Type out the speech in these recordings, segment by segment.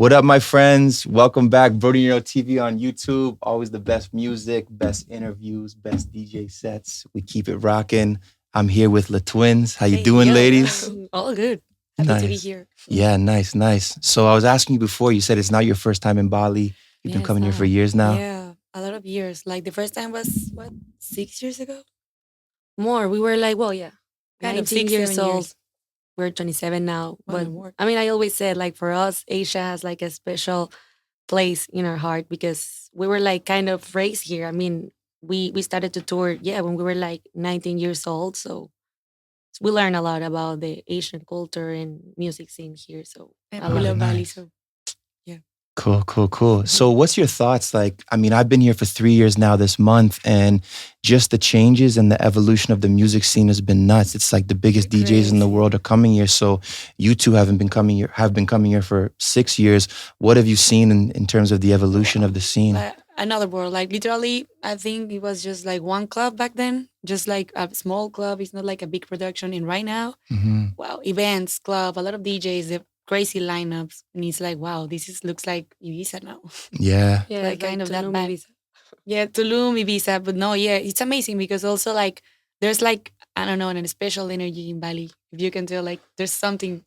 What up, my friends? Welcome back. BrodieNeroTV on YouTube. Always the best music, best interviews, best DJ sets. We keep it rocking. I'm here with the twins. How you doing, ladies? All good. Happy to be here. Yeah, nice. So I was asking you before, you said it's not your first time in Bali. You've been coming here for years now? Yeah, a lot of years. Like the first time was, 6 years ago? More. We were like, kind of 19 years old. We're 27 now. But I mean, I always said, like, for us, Asia has like a special place in our heart because we were like kind of raised here. I mean, we started to tour, when we were like 19 years old. So we learn a lot about the Asian culture and music scene here. So I love Bali. So yeah. Cool. So what's your thoughts? Like, I mean, I've been here for 3 years now this month, and just the changes and the evolution of the music scene has been nuts. It's like the biggest DJs in the world are coming here. So you two have been coming here for 6 years. What have you seen in terms of the evolution of the scene? Another world. Like literally, I think it was just like one club back then, just like a small club. It's not like a big production. And right now, wow, events, club, a lot of DJs, the crazy lineups, and it's like, wow, looks like Ibiza now. Yeah, like kind of that vibe. Yeah, Tulum, Ibiza, but no, it's amazing because also like there's like I don't know, an special energy in Bali. If you can tell, like there's something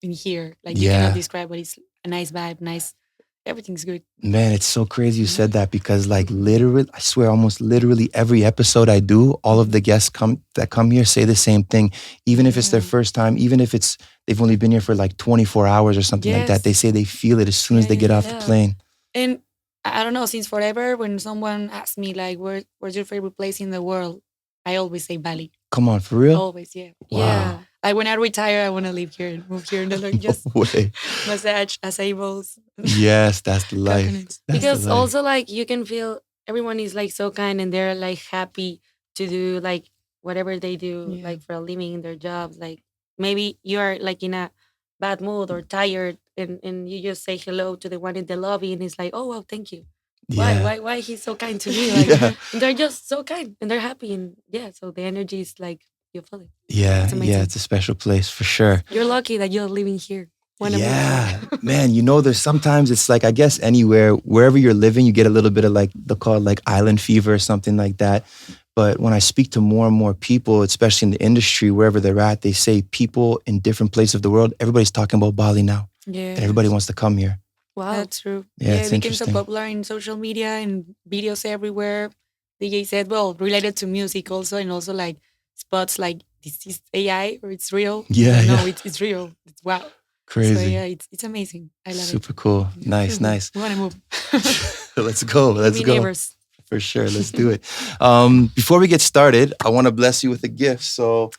in here, like you cannot describe, but it's a nice vibe, nice. Everything's good. Man, it's so crazy you said that because like literally, I swear almost literally every episode I do, all of the guests that come here say the same thing. Even if it's their first time, even if they've only been here for like 24 hours or something like that, they say they feel it as soon as they get off the plane. And I don't know, since forever, when someone asks me like, where's your favorite place in the world? I always say Bali. Come on, for real? Always, yeah. Wow. Yeah. Like when I retire, I want to live here and move here and like just massage acai bowls. Yes, that's the life. Because also like you can feel everyone is like so kind and they're like happy to do like whatever they do like for a living in their jobs. Like maybe you are like in a bad mood or tired and you just say hello to the one in the lobby and it's like, oh well, thank you. Yeah. Why he's so kind to me? Like and they're just so kind and they're happy and so the energy is like you feel it. Yeah, it's a special place for sure. You're lucky that you're living here. Man, there's sometimes it's like, I guess anywhere, wherever you're living, you get a little bit of like, they'll call it like island fever or something like that. But when I speak to more and more people, especially in the industry, wherever they're at, they say people in different places of the world, everybody's talking about Bali now. Yeah. And everybody wants to come here. Wow. That's true. Yeah, it became so popular in social media and videos everywhere. DJ said, well, related to music also, and also like spots like, this is AI or it's real? No, it's real. It's wow. Crazy. So yeah, it's amazing. I love it. Super cool. Nice. We want to move. Let's go. Neighbors. For sure. Let's do it. Before we get started, I want to bless you with a gift. So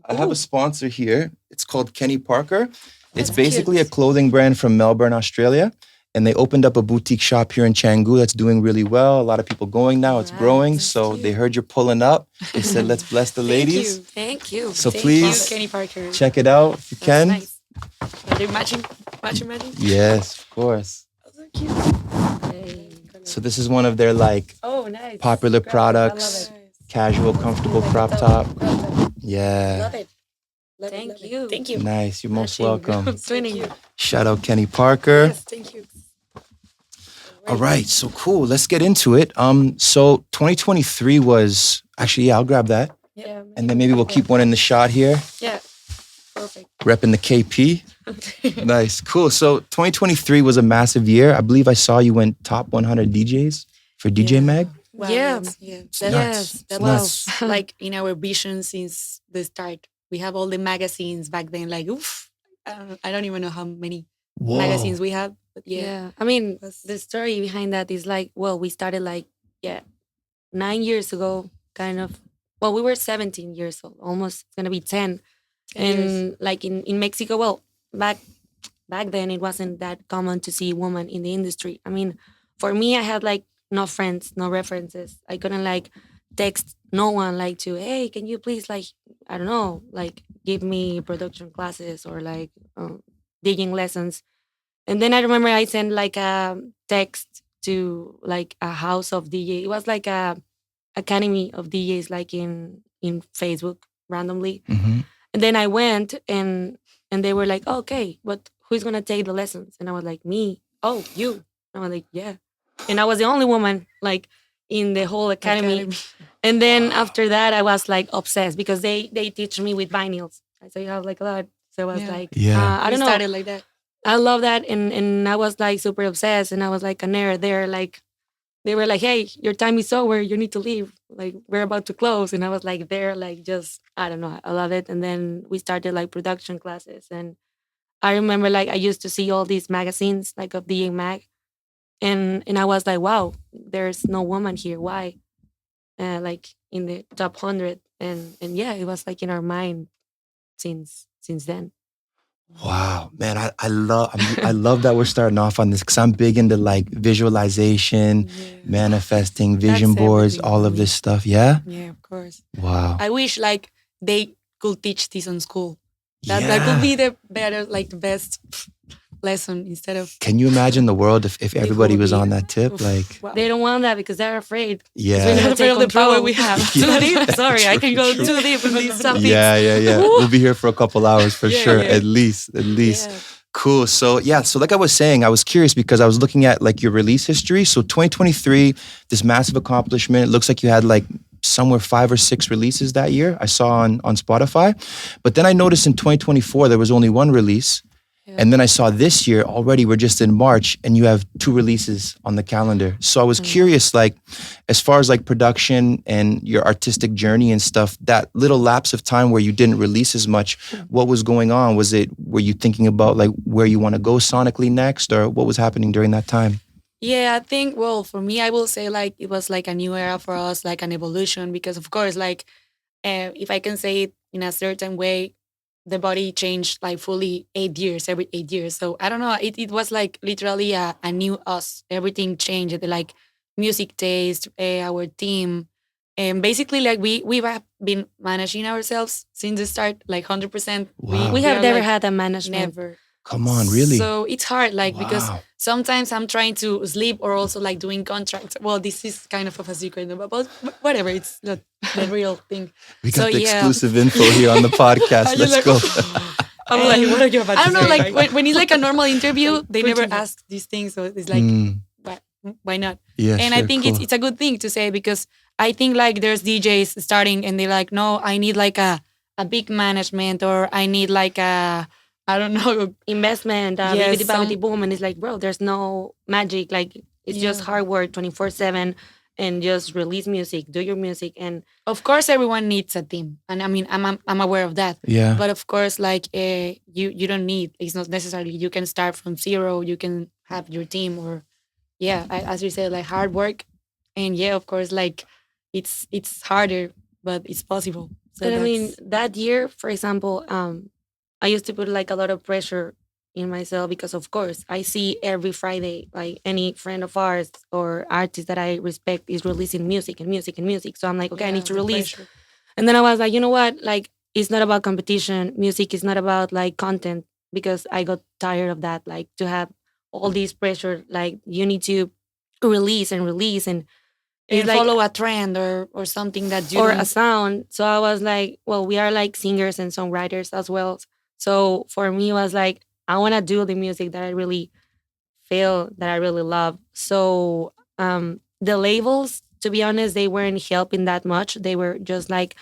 I have a sponsor here. It's called Kenny Parker. It's basically a clothing brand from Melbourne, Australia. And they opened up a boutique shop here in Canggu that's doing really well. A lot of people going now. It's growing. So they heard you're pulling up. They said, let's bless the ladies. Thank you. So please Kenny Parker. Check it out if you can. Nice. Are they matching? Yes, of course. Oh, so cute. So this is one of their like popular products. Casual, comfortable crop top. Yeah. Love it. Thank you. Nice. You're most welcome. Twinning. Shout out Kenny Parker. Yes, thank you. All right, so cool. Let's get into it. So 2023 was actually, I'll grab that. Yeah. And then maybe we'll keep one in the shot here. Yeah. Perfect. Repping the KP. Nice. Cool. So 2023 was a massive year. I believe I saw you went top 100 DJs for DJ Mag. Wow, That was like in our vision since the start. We have all the magazines back then. Like, oof, I don't even know how many magazines we have. But I mean, the story behind that is like, well, we started like 9 years ago, kind of. Well, we were 17 years old, almost gonna be 10. And like in Mexico, well, back then it wasn't that common to see women in the industry. I mean, for me, I had like no friends, no references. I couldn't like text no one like to, hey, can you please like, I don't know, like give me production classes or like digging lessons. And then I remember I sent like a text to like a house of DJ. It was like a academy of DJs like in Facebook randomly. Mm-hmm. And then I went and they were like, oh, okay, but who's gonna take the lessons? And I was like, me. Oh, you. And I was like, yeah. And I was the only woman like in the whole academy. And then after that, I was like obsessed because they teach me with vinyls. So you have like a lot. So I was like, I don't know. Started like that. I love that, and I was like super obsessed, and I was like a nerd there. Like they were like, "Hey, your time is over. You need to leave. Like we're about to close." And I was like there, like just I don't know. I love it. And then we started like production classes, and I remember like I used to see all these magazines like of DJ Mag, and I was like, "Wow, there's no woman here. Why?" Like in the top 100, and yeah, it was like in our mind since then. Wow, man, I love that we're starting off on this because I'm big into like visualization, manifesting, vision boards, all of this stuff. Yeah, of course. Wow. I wish like they could teach this on school. That could be the better, like the best lesson instead of. Can you imagine the world if everybody was on that tip? Like they don't want that because they're afraid. Yeah, we're afraid of the power we have. Too deep. Sorry, I can go too deep in these topics. Yeah. We'll be here for a couple hours for sure. At least. Yeah. Cool. So like I was saying, I was curious because I was looking at like your release history. So 2023, this massive accomplishment. It looks like you had like somewhere 5 or 6 releases that year. I saw on Spotify. But then I noticed in 2024 there was only 1 release. And then I saw this year already, we're just in March, and you have 2 releases on the calendar. So I was curious, like, as far as like production and your artistic journey and stuff, that little lapse of time where you didn't release as much, what was going on? Were you thinking about like where you want to go sonically next, or what was happening during that time? Yeah, I think, well, for me, I will say like it was like a new era for us, like an evolution, because of course, like if I can say it in a certain way, the body changed like fully every 8 years. So I don't know, it was like literally a new us. Everything changed, like music taste, our team. And basically like we have been managing ourselves since the start, like 100%. Wow. We have never had a management. Never. Come on, really? So it's hard, like, because sometimes I'm trying to sleep or also like doing contracts. Well, this is kind of a secret, but whatever, it's not the real thing. We got the exclusive info here on the podcast. Let's go. I'm like, what are you about to say? I don't know, like when it's like a normal interview, they never ask these things. So it's like, why not? Yeah, and I think it's a good thing to say, because I think like there's DJs starting and they're like, no, I need like a big management, or I need like I don't know, investment, boom. And it's like, bro, there's no magic. Like, it's just hard work 24/7 and just release music, do your music. And of course, everyone needs a team. And I mean, I'm aware of that. Yeah. But of course, like, you don't need, it's not necessarily, you can start from zero, you can have your team, or, as you said, like hard work. And of course, like, it's harder, but it's possible. So but I mean, that year, for example, I used to put like a lot of pressure in myself because, of course, I see every Friday, like any friend of ours or artist that I respect is releasing music and music and music. So I'm like, okay, I need to release. Pressure. And then I was like, you know what? Like, it's not about competition. Music is not about like content, because I got tired of that. Like, to have all this pressure, like you need to release and like, follow a trend or something that you a sound. So I was like, well, we are like singers and songwriters as well. So for me, it was like, I want to do the music that I really feel, that I really love. So the labels, to be honest, they weren't helping that much. They were just like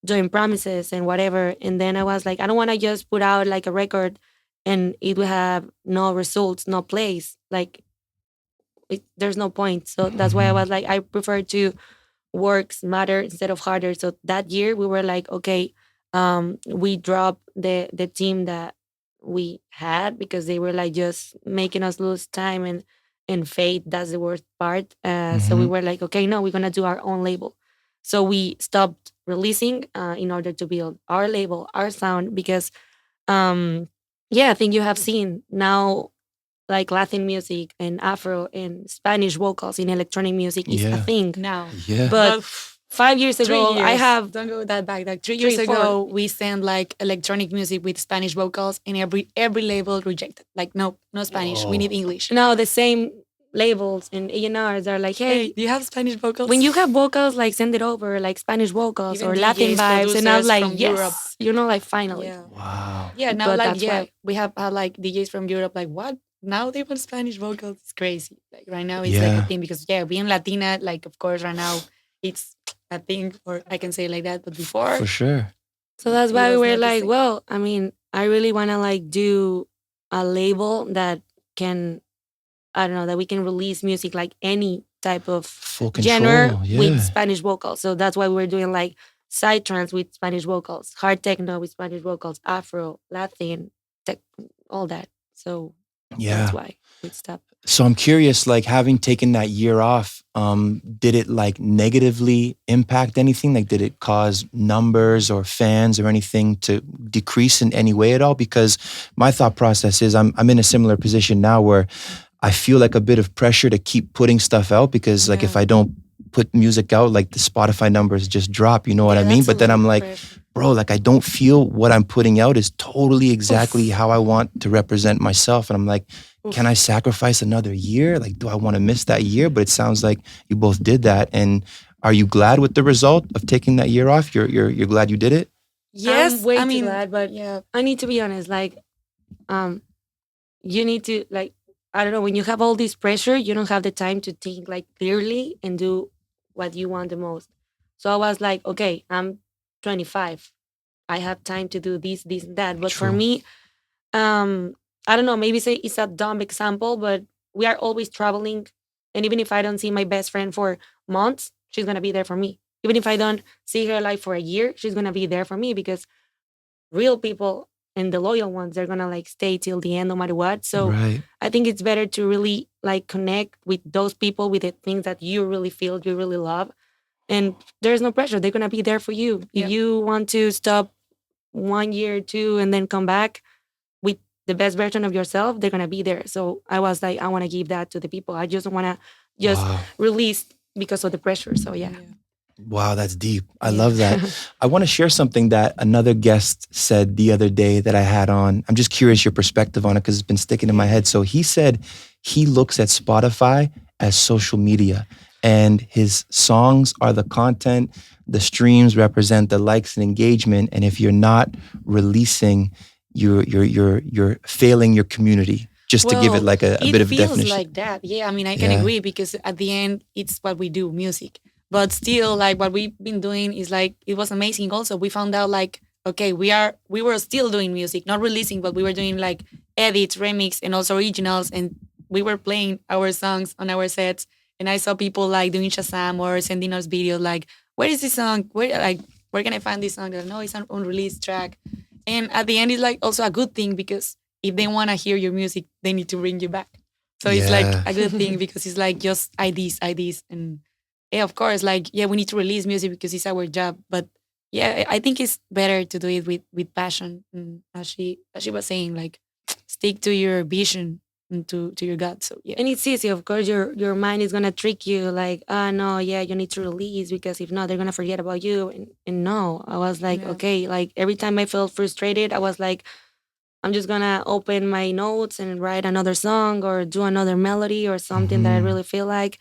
doing promises and whatever. And then I was like, I don't want to just put out like a record and it will have no results, no plays. Like, there's no point. So that's why I was like, I prefer to work smarter instead of harder. So that year we were like, okay, we dropped the team that we had, because they were like just making us lose time and faith. That's the worst part. So we were like, okay, no, we're gonna do our own label. So we stopped releasing in order to build our label, our sound, because I think you have seen now, like Latin music and Afro and Spanish vocals in electronic music is a thing now. Yeah. But 5 years ago, I have... Don't go that back. Like 3 years ago, we sent like electronic music with Spanish vocals, and every label rejected. Like, no Spanish. We need English. No, the same labels and A&Rs are like, Hey, hey, do you have Spanish vocals? when you have vocals, like send it over, like Spanish vocals Even or Latin DJs, vibes. And I was producers like, from yes, Europe. like finally. Yeah. Wow. Yeah, now But like that's why. we have had like DJs from Europe. Like what? Now they want Spanish vocals. It's crazy. Like right now, it's like a Yeah. thing because being Latina, like of course right now it's a thing, or I can say like that. But before, For sure. So that's it why we was were not the like, same. well, I mean, I really want to like do a label that can, I don't know, that we can release music like any type of Full genre control. with Yeah. Spanish vocals. So that's why we're doing like psytrance with Spanish vocals, hard techno with Spanish vocals, Afro, Latin, tech, all that. So that's Yeah. why we stopped. So I'm curious, like having taken that year off, did it like negatively impact anything? Like, did it cause numbers or fans or anything to decrease in any way at all? Because my thought process is I'm in a similar position now where I feel like a bit of pressure to keep putting stuff out because like if Yeah. I don't put music out, like the Spotify numbers just drop, you know what Yeah, I mean? that's a But then lot I'm of like, pressure. bro, like I don't feel what I'm putting out is totally exactly how I want to represent myself. And I'm like, can I sacrifice another year? Like, do I want to miss that year? But it sounds like you both did that. And are you glad with the result of taking that year off? You're glad you did it? Yes, I'm way I too mean, glad, but yeah, I need to be honest. Like, you need to like, I don't know, when you have all this pressure, you don't have the time to think like clearly and do what you want the most. So I was like, okay, I'm 25. I have time to do this, this, and that. But for True. me, I don't know, maybe say it's a dumb example, but we are always traveling. And even if I don't see my best friend for months, she's gonna be there for me. Even if I don't see her like for a year, she's gonna be there for me because real people and the loyal ones, they're gonna like stay till the end no matter what. So Right. I think it's better to really like connect with those people with the things that you really feel, you really love. And there's no pressure. They're gonna be there for you. Yeah. If you want to stop 1 year or two and then come back with the best version of yourself, they're gonna be there. So I was like, I wanna give that to the people. I just wanna just Wow. release because of the pressure. So yeah. Wow, that's deep. I Yeah. love that. I want to share something that another guest said the other day that I had on. I'm just curious your perspective on it because it's been sticking in my head. So he said he looks at Spotify as social media and his songs are the content, the streams represent the likes and engagement. And if you're not releasing, you're failing your community. Just to give it like a bit of it feels definition. like that. Yeah, I mean, I can Yeah. agree because at the end, it's what we do, music. But still, like what we've been doing is like it was amazing. Also, we found out like okay, we were still doing music, not releasing, but we were doing like edits, remix, and also originals, and we were playing our songs on our sets. And I saw people like doing Shazam or sending us videos like, where is this song? Where can I find this song? They're like, no, it's an unreleased track. And at the end, it's like also a good thing because if they want to hear your music, they need to bring you back. So it's like Yeah. a good thing because it's like just IDs. And yeah, of course, like, yeah, we need to release music because it's our job. But yeah, I think it's better to do it with passion. And as she was saying, like, stick to your vision and to your gut. So yeah. And it's easy, of course. Your mind is gonna trick you, like, no, yeah, you need to release because if not, they're gonna forget about you. And no, I was like, Yeah. okay, like every time I felt frustrated, I was like, I'm just gonna open my notes and write another song or do another melody or something that I Mhm. really feel like.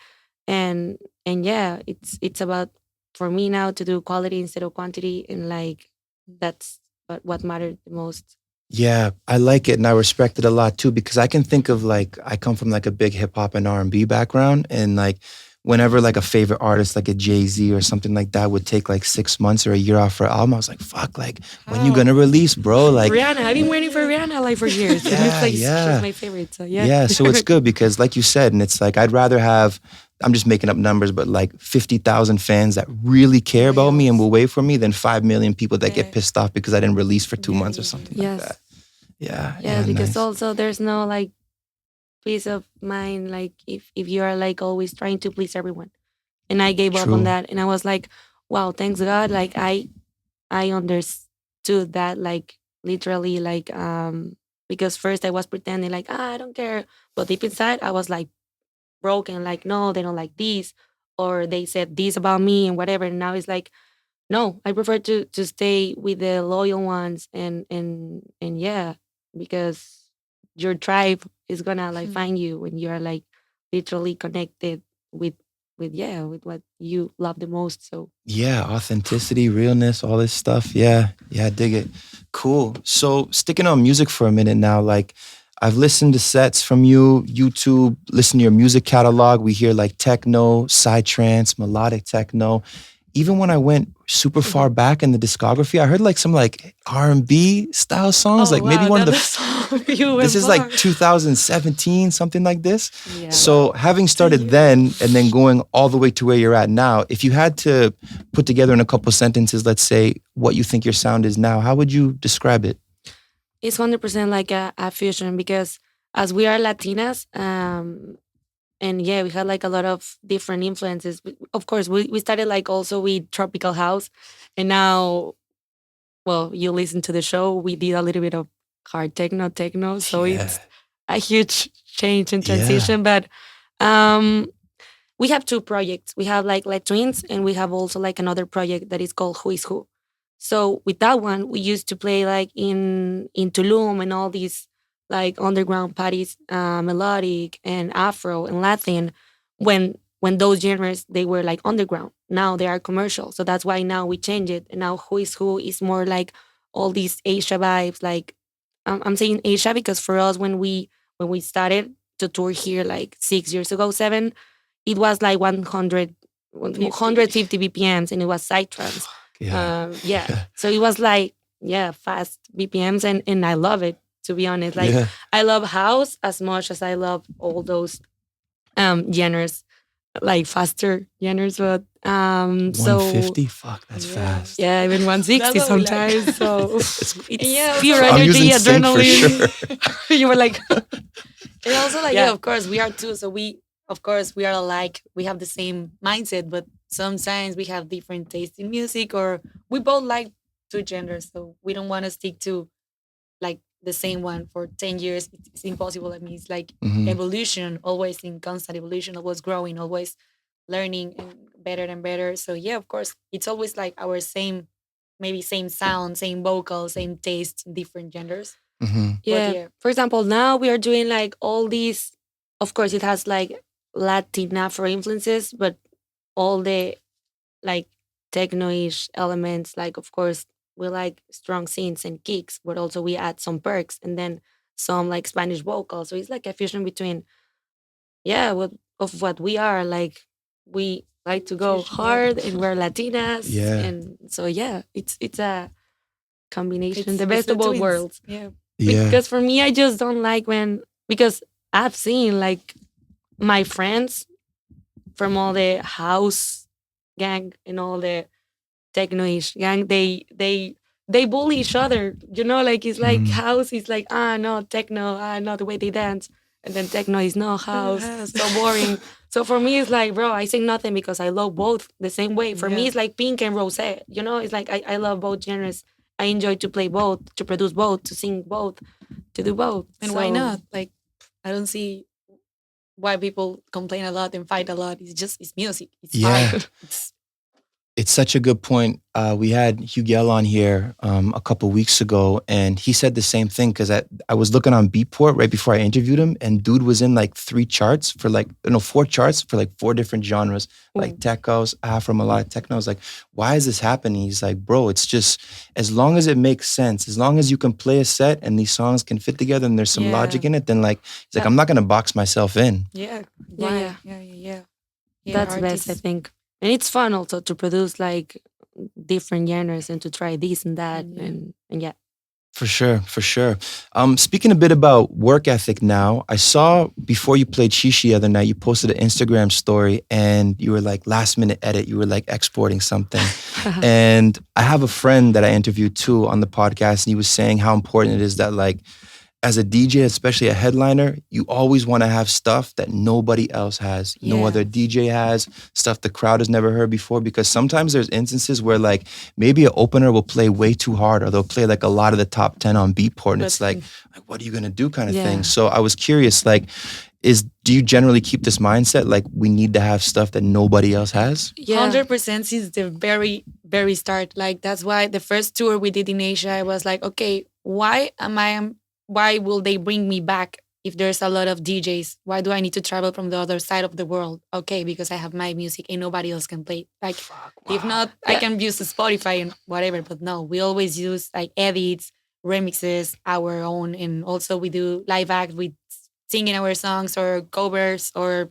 And yeah, it's about for me now to do quality instead of quantity, and like that's what mattered the most. Yeah, I like it and I respect it a lot too because I can think of like I come from like a big hip hop and R&B background and like whenever like a favorite artist like a Jay-Z or something like that would take like 6 months or a year off for an album, I was like, fuck, like when you How? gonna release, bro? Like Rihanna, I've been waiting for Rihanna like for years. And it's Yeah, like yeah. she's my favorite. So yeah. Yeah, so it's good because like you said, and it's like I'd rather have I'm just making up numbers, but like 50,000 fans that really care about me and will wait for me than 5 million people that Yeah. get pissed off because I didn't release for 2 Yeah, months or yeah, something yeah. like Yes. that. Yeah. Yeah, because nice. also there's no like peace of mind, like if you are like always trying to please everyone. And I gave up True. on that. And I was like, wow, thanks God. Like I understood that like literally like because first I was pretending like I don't care. But deep inside I was like broken, like no, they don't like this, or they said this about me and whatever. And now it's like, no, I prefer to stay with the loyal ones and yeah, because your tribe is gonna like Hmm. find you when you're like literally connected with with what you love the most. So Yeah, authenticity, realness, all this stuff. Yeah, yeah, I dig it. Cool. So sticking on music for a minute now, like I've listened to sets from you, YouTube, listen to your music catalog. We hear like techno, psytrance, melodic techno. Even when I went super far back in the discography, I heard like some like R&B style songs, like maybe one of the this is like 2017, something like this. yeah. So having started then and then going all the way to where you're at now, if you had to put together in a couple sentences, let's say what you think your sound is now, how would you describe it? It's 100% like a fusion because as we are Latinas, and yeah, we had like a lot of different influences. Of course, we started like also with tropical house, and now, well, you listen to the show, we did a little bit of hard techno. So it's a huge change and transition. But we have two projects. We have like Let Twins, and we have also like another project that is called Who Is Who. So with that one, we used to play like in Tulum and all these like underground parties, melodic and Afro and Latin, when those genres they were like underground. Now they are commercial, so that's why now we change it. And now Who Is Who is more like all these Asia vibes. Like I'm saying Asia because for us when we started to tour here like 6 years ago, seven, it was like 150 BPMs, and it was psytrance. So it was like fast BPMs, and I love it, to be honest. Like I love house as much as I love all those genres, like faster genres. But 150, fuck, that's fast. Yeah, even 160 sometimes. Like. So it's pure I'm energy, adrenaline. Sure. You were like, and also like of course we are too. So we are alike. We have the same mindset, but sometimes we have different taste in music, or we both like two genders. So we don't want to stick to like the same one for 10 years. It's impossible. I mean, it's like evolution, always in constant evolution, always growing, always learning and better. So yeah, of course, it's always like our maybe same sound, same vocal, same taste, different genders. Yeah. For example, now we are doing like all these, of course, it has like Latin Afro influences, but all the like techno-ish elements, like of course we like strong synths and kicks, but also we add some perks and then some like Spanish vocals. So it's like a fusion between of what we are. Like we like to go hard and we're Latinas. And so it's a combination, the best of both worlds. Because for me, I just don't like because I've seen like my friends from all the house gang and all the techno-ish gang, they bully each other. Like it's like house is like no techno, no the way they dance, and then techno is no house, so boring. So for me, it's like, bro, I say nothing because I love both the same way. For me, it's like pink and rose. It's like I love both genres. I enjoy to play both, to produce both, to sing both, to do both. And why not? Like I don't see why people complain a lot and fight a lot. It's music. It's art. It's such a good point. We had Hugel on here a couple weeks ago, and he said the same thing because I was looking on Beatport right before I interviewed him, and dude was in like 4 charts for like 4 different genres, like tech house, Afro, melodic techno. I was like, why is this happening? He's like, bro, it's just as long as it makes sense, as long as you can play a set and these songs can fit together and there's some logic in it, then like he's like, I'm not gonna box myself in. Yeah. That's best, I think. And it's fun also to produce like different genres and to try this and that. And yeah. For sure. Speaking a bit about work ethic now, I saw before you played Shishi the other night, you posted an Instagram story and you were like last minute edit. You were like exporting something. And I have a friend that I interviewed too on the podcast, and he was saying how important it is that like, as a DJ, especially a headliner, you always want to have stuff that nobody else has. No other DJ has, stuff the crowd has never heard before, because sometimes there's instances where like maybe an opener will play way too hard, or they'll play like a lot of the top 10 on Beatport, and it's like, what are you going to do kind of thing? So I was curious, like, do you generally keep this mindset, like we need to have stuff that nobody else has? 100% since the very, very start. Like that's why the first tour we did in Asia, I was like, okay, why will they bring me back if there's a lot of DJs, why do I need to travel from the other side of the world? Okay, because I have my music and nobody else can play it. Like, if not, I can use Spotify and whatever. But no, we always use like edits, remixes, our own, and also we do live act with singing our songs or covers or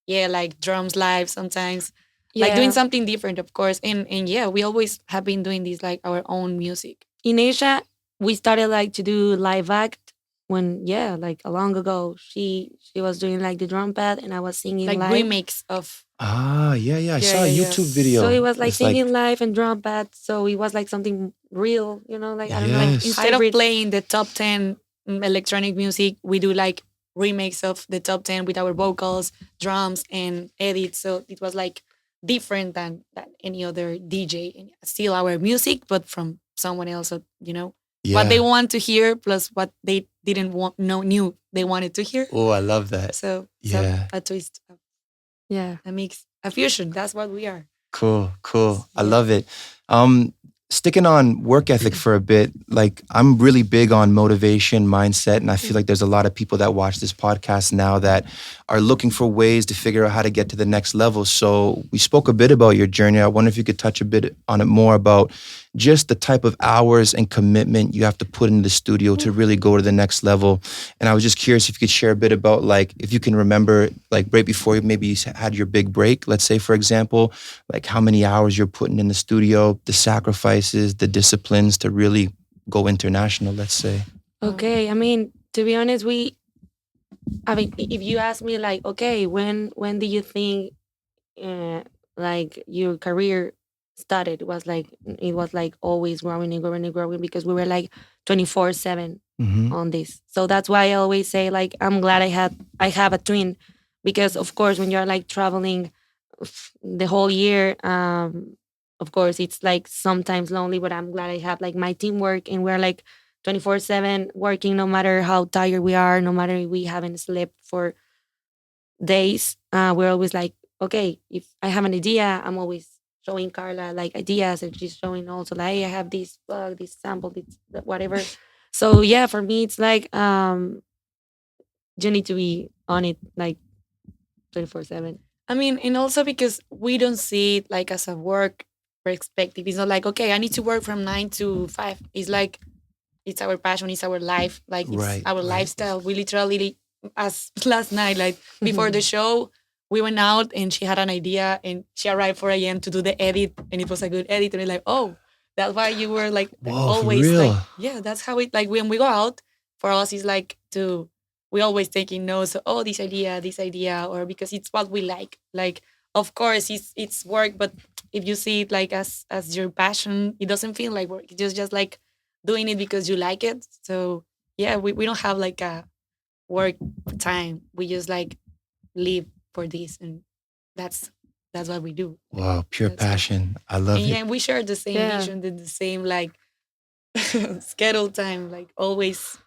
like drums live sometimes. Like doing something different, of course. And yeah, we always have been doing this like our own music. In Asia, we started like to do live act when like a long ago. She was doing like the drum pad and I was singing like live. remix of yeah. I saw a YouTube video. So it was like singing live and drum pad. So it was like something real, like I don't know. Yes. Instead of playing the top 10 electronic music, we do like remakes of the top 10 with our vocals, drums, and edits. So it was like different than any other DJ. And still our music, but from someone else, what they want to hear plus what they didn't knew they wanted to hear. Oh, I love that. So a twist. Yeah. A mix, a fusion. That's what we are. Cool. I love it. Sticking on work ethic for a bit, like I'm really big on motivation, mindset, and I feel like there's a lot of people that watch this podcast now that are looking for ways to figure out how to get to the next level. So we spoke a bit about your journey. I wonder if you could touch a bit on it more about just the type of hours and commitment you have to put in the studio to really go to the next level. And I was just curious if you could share a bit about, like, if you can remember, like right before maybe you had your big break, let's say, for example, like how many hours you're putting in the studio, the sacrifices, the disciplines to really go international, let's say. Okay. I mean, to be honest, if you ask me like, okay, when do you think like your career started, it was like always growing and growing and growing because we were like 24/7 on this. So that's why I always say like I'm glad I have a twin, because of course when you're like traveling the whole year, of course it's like sometimes lonely, but I'm glad I have like my teamwork and we're like 24/7 working, no matter how tired we are, no matter if we haven't slept for days. We're always like, okay, if I have an idea, I'm always showing Carla like ideas, and she's showing also like, hey, I have this plug, this sample, this whatever. So yeah, for me it's like you need to be on it like 24/7. I mean, and also because we don't see it like as a work perspective. It's not like, okay, I need to work from 9 to 5. It's like it's our passion, it's our life, like it's our lifestyle. We literally, as last night, like before the show, we went out and she had an idea and she arrived 4 a.m. to do the edit, and it was a good edit. And we're like, oh, that's why you were like always like, yeah, that's how it, like when we go out, for us, it's like we always taking notes. So, oh, this idea, or because it's what we like. Like, of course, it's work, but if you see it like as your passion, it doesn't feel like work. It's just like doing it because you like it. So yeah, we don't have like a work time. We just like live for this, and that's what we do. Wow, pure passion. I love it. Yeah, we share the same vision, the same like schedule time, like always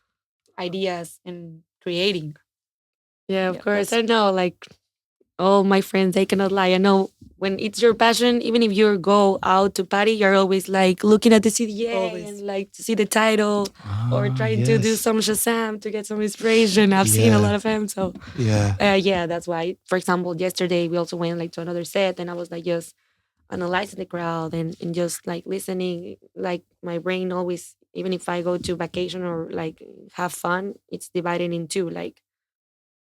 ideas and creating. Yeah, of course. I know, like all my friends, they cannot lie. I know when it's your passion, even if you go out to party, you're always like looking at the CDA and like to see the title or trying to do some Shazam to get some inspiration. I've seen a lot of them. So yeah, that's why. For example, yesterday we also went like to another set, and I was like just analyzing the crowd and just like listening. Like my brain always, even if I go to vacation or like have fun, it's divided in two, like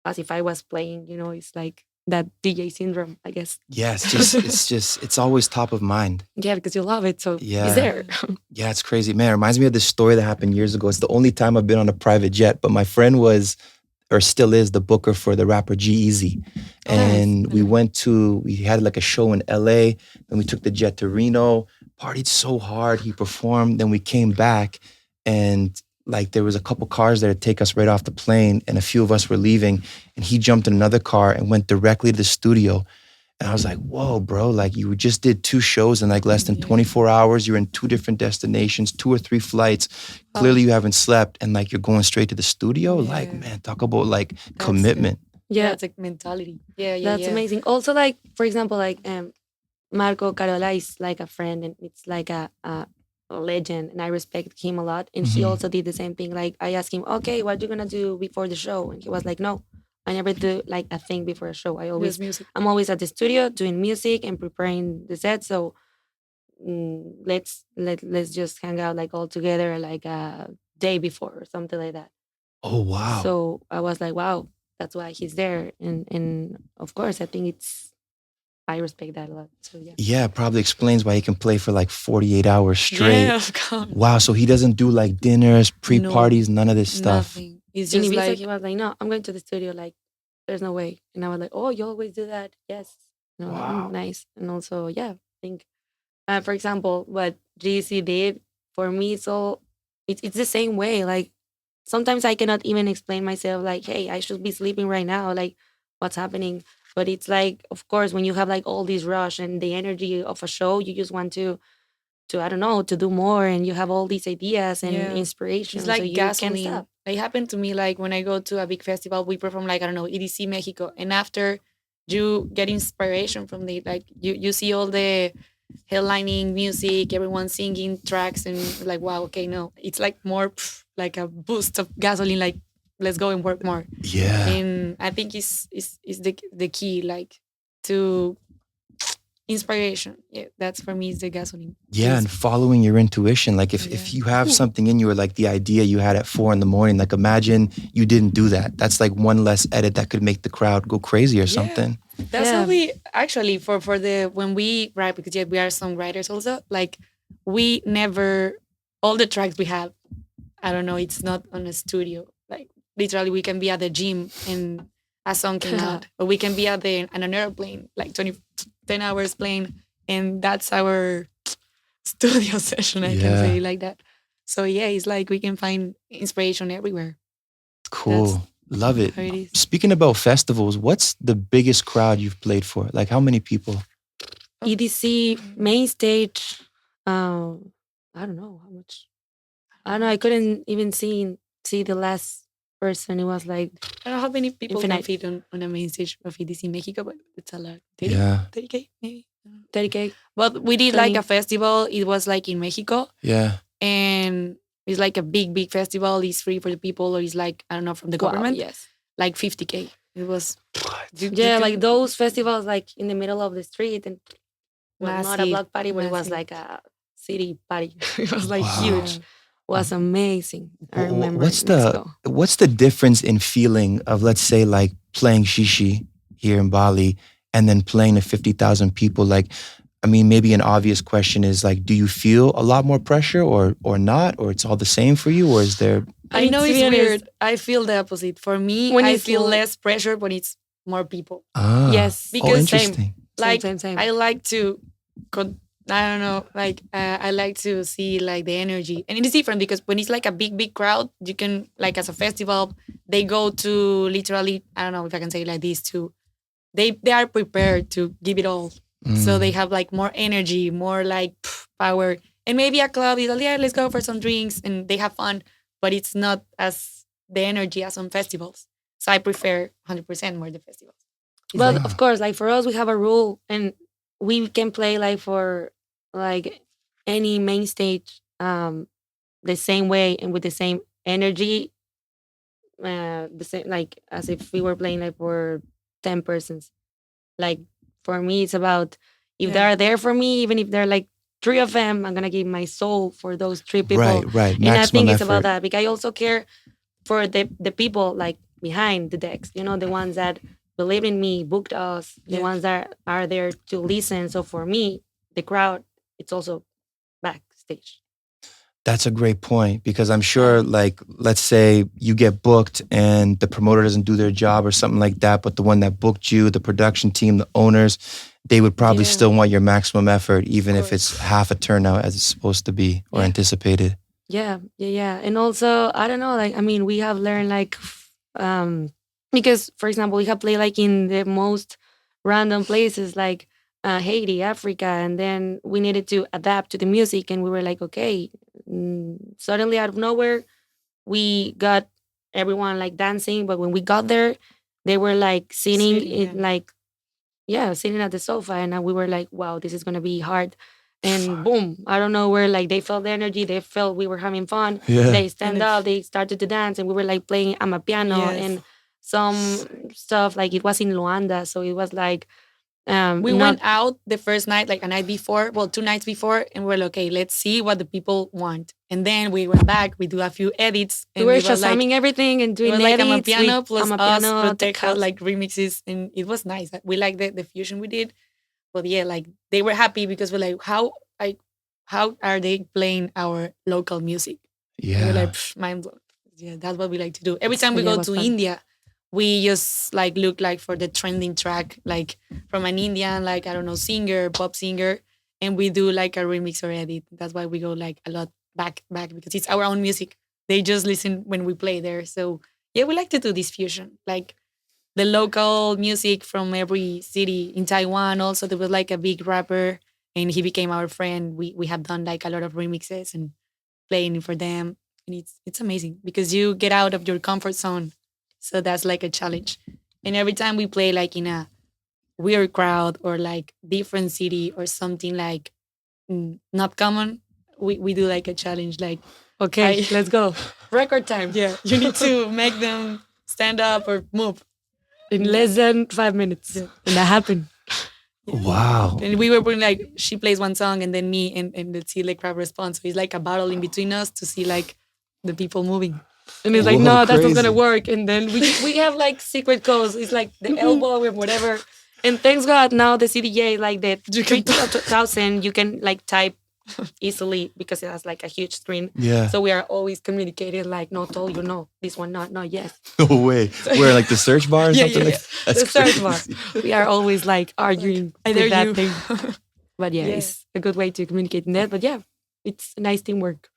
as if I was playing, it's like that DJ syndrome, I guess. Yeah, it's always top of mind. Yeah, because you love it, so it's there. Yeah, it's crazy. Man, it reminds me of this story that happened years ago. It's the only time I've been on a private jet, but my friend was, or still is, the booker for the rapper G-Eazy. And we had like a show in LA, and we took the jet to Reno, partied so hard, he performed, then we came back, and like there was a couple cars there to take us right off the plane, and a few of us were leaving, and he jumped in another car and went directly to the studio. And I was like, whoa, bro, like you just did 2 shows in like less than 24 hours. You're in 2 different destinations, 2 or 3 flights. Clearly you haven't slept, and like you're going straight to the studio. Yeah. Like, man, talk about like commitment. Yeah, it's like mentality. Yeah, that's amazing. Also, like, for example, like Marco Carola is like a friend, and it's like a a legend, and I respect him a lot. And he Mhm. also did the same thing. Like I asked him, okay, what you gonna do before the show? And he was like, no, I never do like a thing before a show. Just music. I'm always at the studio doing music and preparing the set. So let's just hang out like all together like a day before or something like that. Oh wow. So I was like, wow, that's why he's there. And of course, I think I respect that a lot. So yeah. Yeah, it probably explains why he can play for like 48 hours straight. Yeah, of course. Wow, so he doesn't do like dinners, pre-parties, none of this stuff. Nothing. It's In just Ibiza, like he was like, no, I'm going to the studio. Like, there's no way. And I was like, oh, you always do that? Yes. And I was like, Wow. nice. And also, yeah, I think, for example, what GC did for me, it's the same way. Like, sometimes I cannot even explain myself, like, hey, I should be sleeping right now. Like, what's happening? But it's like, of course, when you have like all this rush and the energy of a show, you just want to I don't know, to do more, and you have all these ideas and Yeah. inspiration. it's so like you can't gasoline. stop. It happened to me like when I go to a big festival, we perform like I don't know EDC Mexico, and after you get inspiration from it, like you see all the headlining music, everyone singing tracks, and like wow, okay, no, it's like more like a boost of gasoline. Like let's go and work more. Yeah. And I think is the key, like to inspiration. Yeah, that's for me is the gasoline. Yeah, and following your intuition. Like if you have something in you, or like the idea you had at 4 a.m, like imagine you didn't do that. That's like one less edit that could make the crowd go crazy or something. That's how we actually for the when we write, because we are songwriters also. Like we never all the tracks we have. I don't know. It's not on a studio. Like literally, we can be at the gym and a song came out, or we can be on an airplane, like 10 hours plane, and that's our studio session. I can say like that. So yeah, it's like we can find inspiration everywhere. Cool. Love it. How it is. Speaking about festivals, what's the biggest crowd you've played for? Like how many people? EDC main stage. I don't know how much. I don't know. I couldn't even see the last person. It was like I don't know how many people infinite. can fit on a main stage of EDC Mexico, but it's a lot. 30, Yeah. 30K maybe. 30K. But we did 20. like a festival. It was like in Mexico. Yeah. And it's like a big festival. It's free for the people, or it's like I don't know, from the government. Yes. Like 50K. It was like those festivals like in the middle of the street, and not a Massive, block party, but it was massive. like a city party. It was like Wow. huge. It was amazing. I remember. What's Mexico. the difference in feeling of, let's say, like playing shishi here in Bali and then playing to 50,000 people? Like, I mean, maybe an obvious question is like, do you feel a lot more pressure or not, or it's all the same for you, or is there? I know to it's be honest, weird. I feel the opposite. For me, When I it's feel l- less pressure when it's more people. Yes. Because interesting. Like Same. I like to, I don't know, like I like to see like the energy, and it is different because when it's like a big crowd, you can like as a festival, they go to literally, I don't know if I can say it like this too. They are prepared to give it all, so they have like more energy, more like power, and maybe a club is like, yeah, let's go for some drinks, and they have fun, but it's not as the energy as on festivals. So I prefer 100% more the festivals. It's But like- of course, like for us, we have a rule, and we can play like for like any main stage the same way and with the same energy, the same like as if we were playing like for 10 persons. Like for me, it's about if they Yeah. are there for me, even if they're like 3 of them, I'm gonna give my soul for those 3 people. Right. And I think Maximum it's about effort. that because I also care for the people like behind the decks, the ones that believe in me, booked us, the Yeah. ones that are there to listen. So for me, the crowd, it's also backstage. That's a great point, because I'm sure, like, let's say you get booked and the promoter doesn't do their job or something like that, but the one that booked you, the production team, the owners, they would probably Yeah. still want your maximum effort, even if course. it's half a turnout as it's supposed to be or Yeah. anticipated. Yeah. And also, I don't know, like, I mean, we have learned like, because for example, we have played like in the most random places like Haiti, Africa, and then we needed to adapt to the music, and we were like, okay, suddenly out of nowhere, we got everyone like dancing, but when we got there, they were like sitting Sitting, in yeah. like, sitting at the sofa, and we were like, wow, this is gonna be hard. And boom, I don't know where, like they felt the energy, they felt we were having fun. Yeah. They stand up, they started to dance, and we were like playing amapiano and some stuff. Like it was in Luanda, so it was like we went out the first night, like a night before, well, 2 nights before, and we're like, okay, let's see what the people want. And then we went back, we do a few edits. And we were shazamming everything and doing like edits. Amapiano plus us techno, like remixes, and it was nice. We like the fusion we did. But yeah, like they were happy because we're like, how are they playing our local music? Yeah. And we're like, mind blown. Yeah, that's what we like to do. Every time we go to India, we just like look like for the trending track, like from an Indian, like, I don't know, singer, pop singer, and we do like a remix or edit. That's why we go like a lot back because it's our own music. They just listen when we play there. So yeah, we like to do this fusion, like the local music from every city. In Taiwan also, there was like a big rapper and he became our friend. We have done like a lot of remixes and playing for them. And it's amazing because you get out of your comfort zone. So that's like a challenge. And every time we play like in a weird crowd or like different city or something like not common, we do like a challenge like, okay, let's go. Record time. Yeah. You need to make them stand up or move. In less than 5 minutes. Yeah. And that happened. Wow. And we were putting like, she plays one song and then me and let's see like crowd response. So it's like a battle in between us to see like the people moving. And it's like, no, that's not gonna work. And then we have like secret codes. It's like the elbow or whatever. And thanks God now the CDJ, like the 3000, you can like type easily because it has like a huge screen. Yeah. So we are always communicating like, no, told you, no, this one, not, no, yes. No way. Where like the search bar or something? Yeah. That's the search bar. We are always like arguing with that thing. But yeah, it's a good way to communicate in that. But yeah, it's a nice teamwork.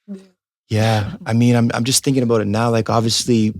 Yeah. I mean, I'm just thinking about it now. Like obviously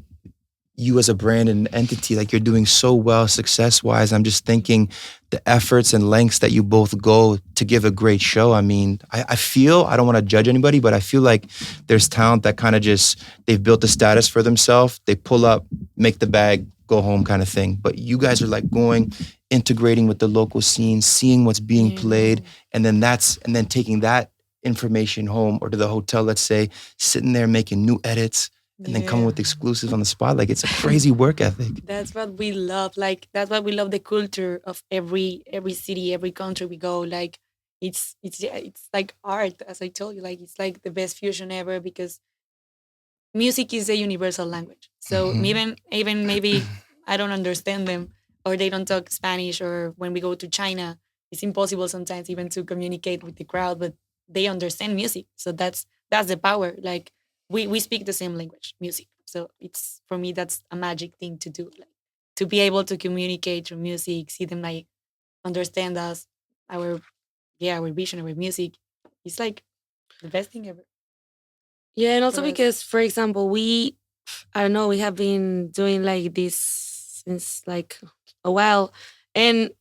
you as a brand and entity, like you're doing so well success-wise. I'm just thinking the efforts and lengths that you both go to give a great show. I mean, I feel, I don't want to judge anybody, but I feel like there's talent that kind of just, they've built a status for themselves. They pull up, make the bag, go home kind of thing. But you guys are like going, integrating with the local scene, seeing what's being played, and then taking that information home or to the hotel, let's say, sitting there making new edits, and then coming with exclusives on the spot. Like it's a crazy work ethic. That's what we love. Like that's why we love the culture of every city, every country we go. Like it's like art, as I told you. Like it's like the best fusion ever because music is a universal language. So even maybe I don't understand them or they don't talk Spanish, or when we go to China, it's impossible sometimes even to communicate with the crowd, but they understand music. So that's the power. Like we speak the same language, music. So it's, for me, that's a magic thing to do. Like to be able to communicate through music, see them like understand us, our vision, our music. It's like the best thing ever. Yeah, and also because, for example, I don't know, we have been doing like this since like a while. And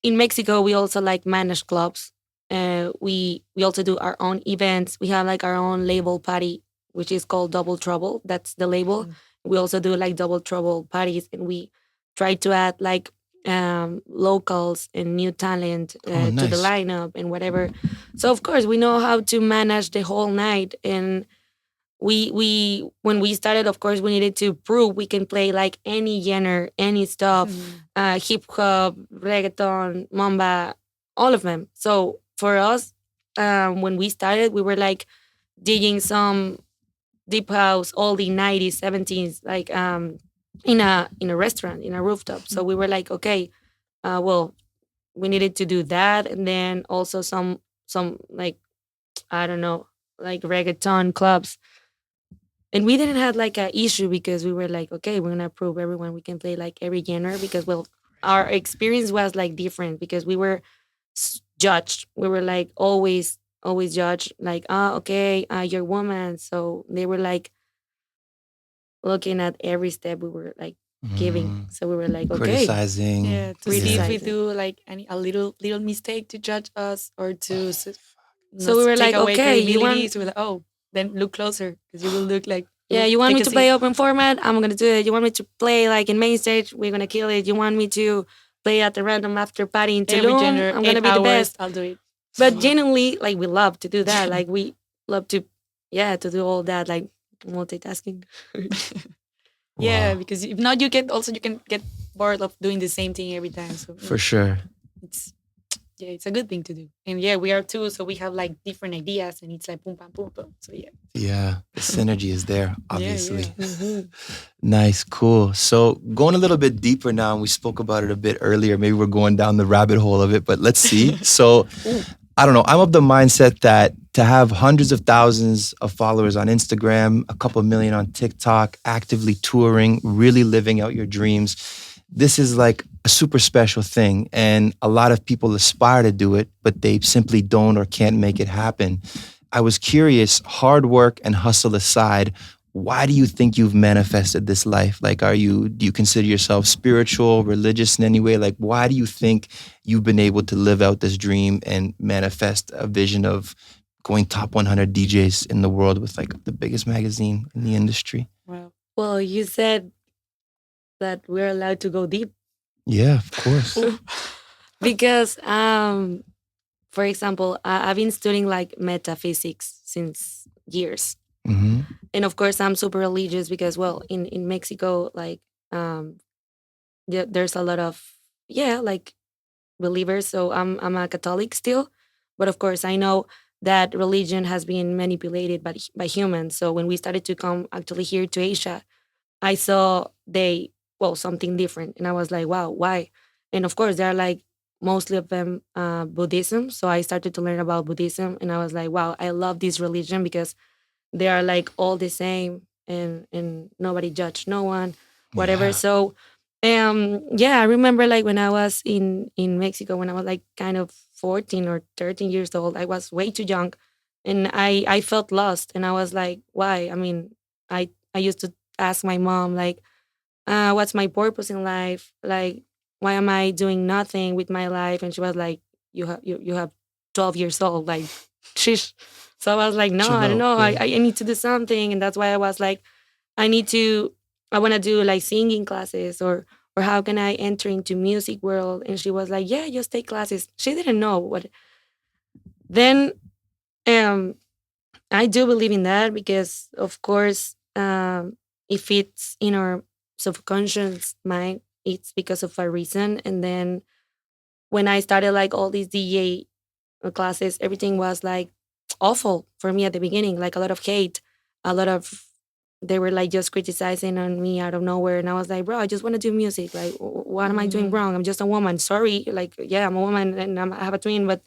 in Mexico, we also like manage clubs. We also do our own events. We have like our own label party, which is called Double Trouble. That's the label. We also do like Double Trouble parties, and we try to add like locals and new talent to the lineup and whatever. So of course we know how to manage the whole night. And we when we started, of course, we needed to prove we can play like any genre, any stuff, hip hop, reggaeton, mamba, all of them. So for us, when we started, we were like digging some deep house, all the 90s, 70s, like in a restaurant, in a rooftop. So we were like, okay, well, we needed to do that, and then also some like, I don't know, like reggaeton clubs. And we didn't have like an issue because we were like, okay, we're gonna prove everyone we can play like every genre, because well, our experience was like different because we were judged. We were like always judged, like, okay, you're a woman. So they were like looking at every step we were like giving. So we were like, okay, criticizing. Yeah, to see if we do like a little mistake to judge us or to. So we were like, okay, you want? So we're like, oh, then look closer because you will look like. Yeah, you want me to play open format? I'm gonna do it. You want me to play like in main stage? We're gonna kill it. You want me to play at the random after party in Tulum? I'm gonna be the best. I'll do it. But genuinely, like we love to do that. Like we love to, to do all that, like multitasking. Yeah, because if not, you can get bored of doing the same thing every time. So For sure. It's a good thing to do. And we are too, so we have like different ideas, and it's like boom, bam, boom, boom. So Yeah, the synergy is there, obviously. Yeah. Nice, cool. So going a little bit deeper now, and we spoke about it a bit earlier. Maybe we're going down the rabbit hole of it, but let's see. So I don't know. I'm of the mindset that to have hundreds of thousands of followers on Instagram, a couple million on TikTok, actively touring, really living out your dreams, this is like a super special thing. And a lot of people aspire to do it, but they simply don't or can't make it happen. I was curious, hard work and hustle aside, why do you think you've manifested this life? Like, do you consider yourself spiritual, religious in any way? Like, why do you think you've been able to live out this dream and manifest a vision of going top 100 DJs in the world with like the biggest magazine in the industry? Wow. Well, you said that we're allowed to go deep. Yeah, of course. Because, for example, I've been studying like metaphysics since years. Mm-hmm. And of course, I'm super religious because, well, in Mexico, like, there's a lot of, like believers. So I'm a Catholic still. But of course, I know that religion has been manipulated by humans. So when we started to come actually here to Asia, I saw something different. And I was like, wow, why? And of course, they're like mostly of them Buddhism. So I started to learn about Buddhism. And I was like, wow, I love this religion because they are like all the same and nobody judge no one, whatever. Yeah. So I remember like when I was in Mexico, when I was like kind of 14 or 13 years old, I was way too young and I felt lost. And I was like, why? I mean, I used to ask my mom like, what's my purpose in life? Like, why am I doing nothing with my life? And she was like, you have 12 years old, like, sheesh. So I was like, no, I don't know. I need to do something. And that's why I was like, I want to do like singing classes or how can I enter into music world? And she was like, yeah, just take classes. She didn't know what. Then I do believe in that because of course, if it's in our subconscious mind, it's because of a reason. And then when I started like all these DJ classes, everything was like awful for me at the beginning, like a lot of hate, a lot of they were like just criticizing on me out of nowhere. And I was like, bro, I just want to do music. Like, what am I doing wrong? I'm just a woman. Sorry. Like, yeah, I'm a woman and I have a twin, but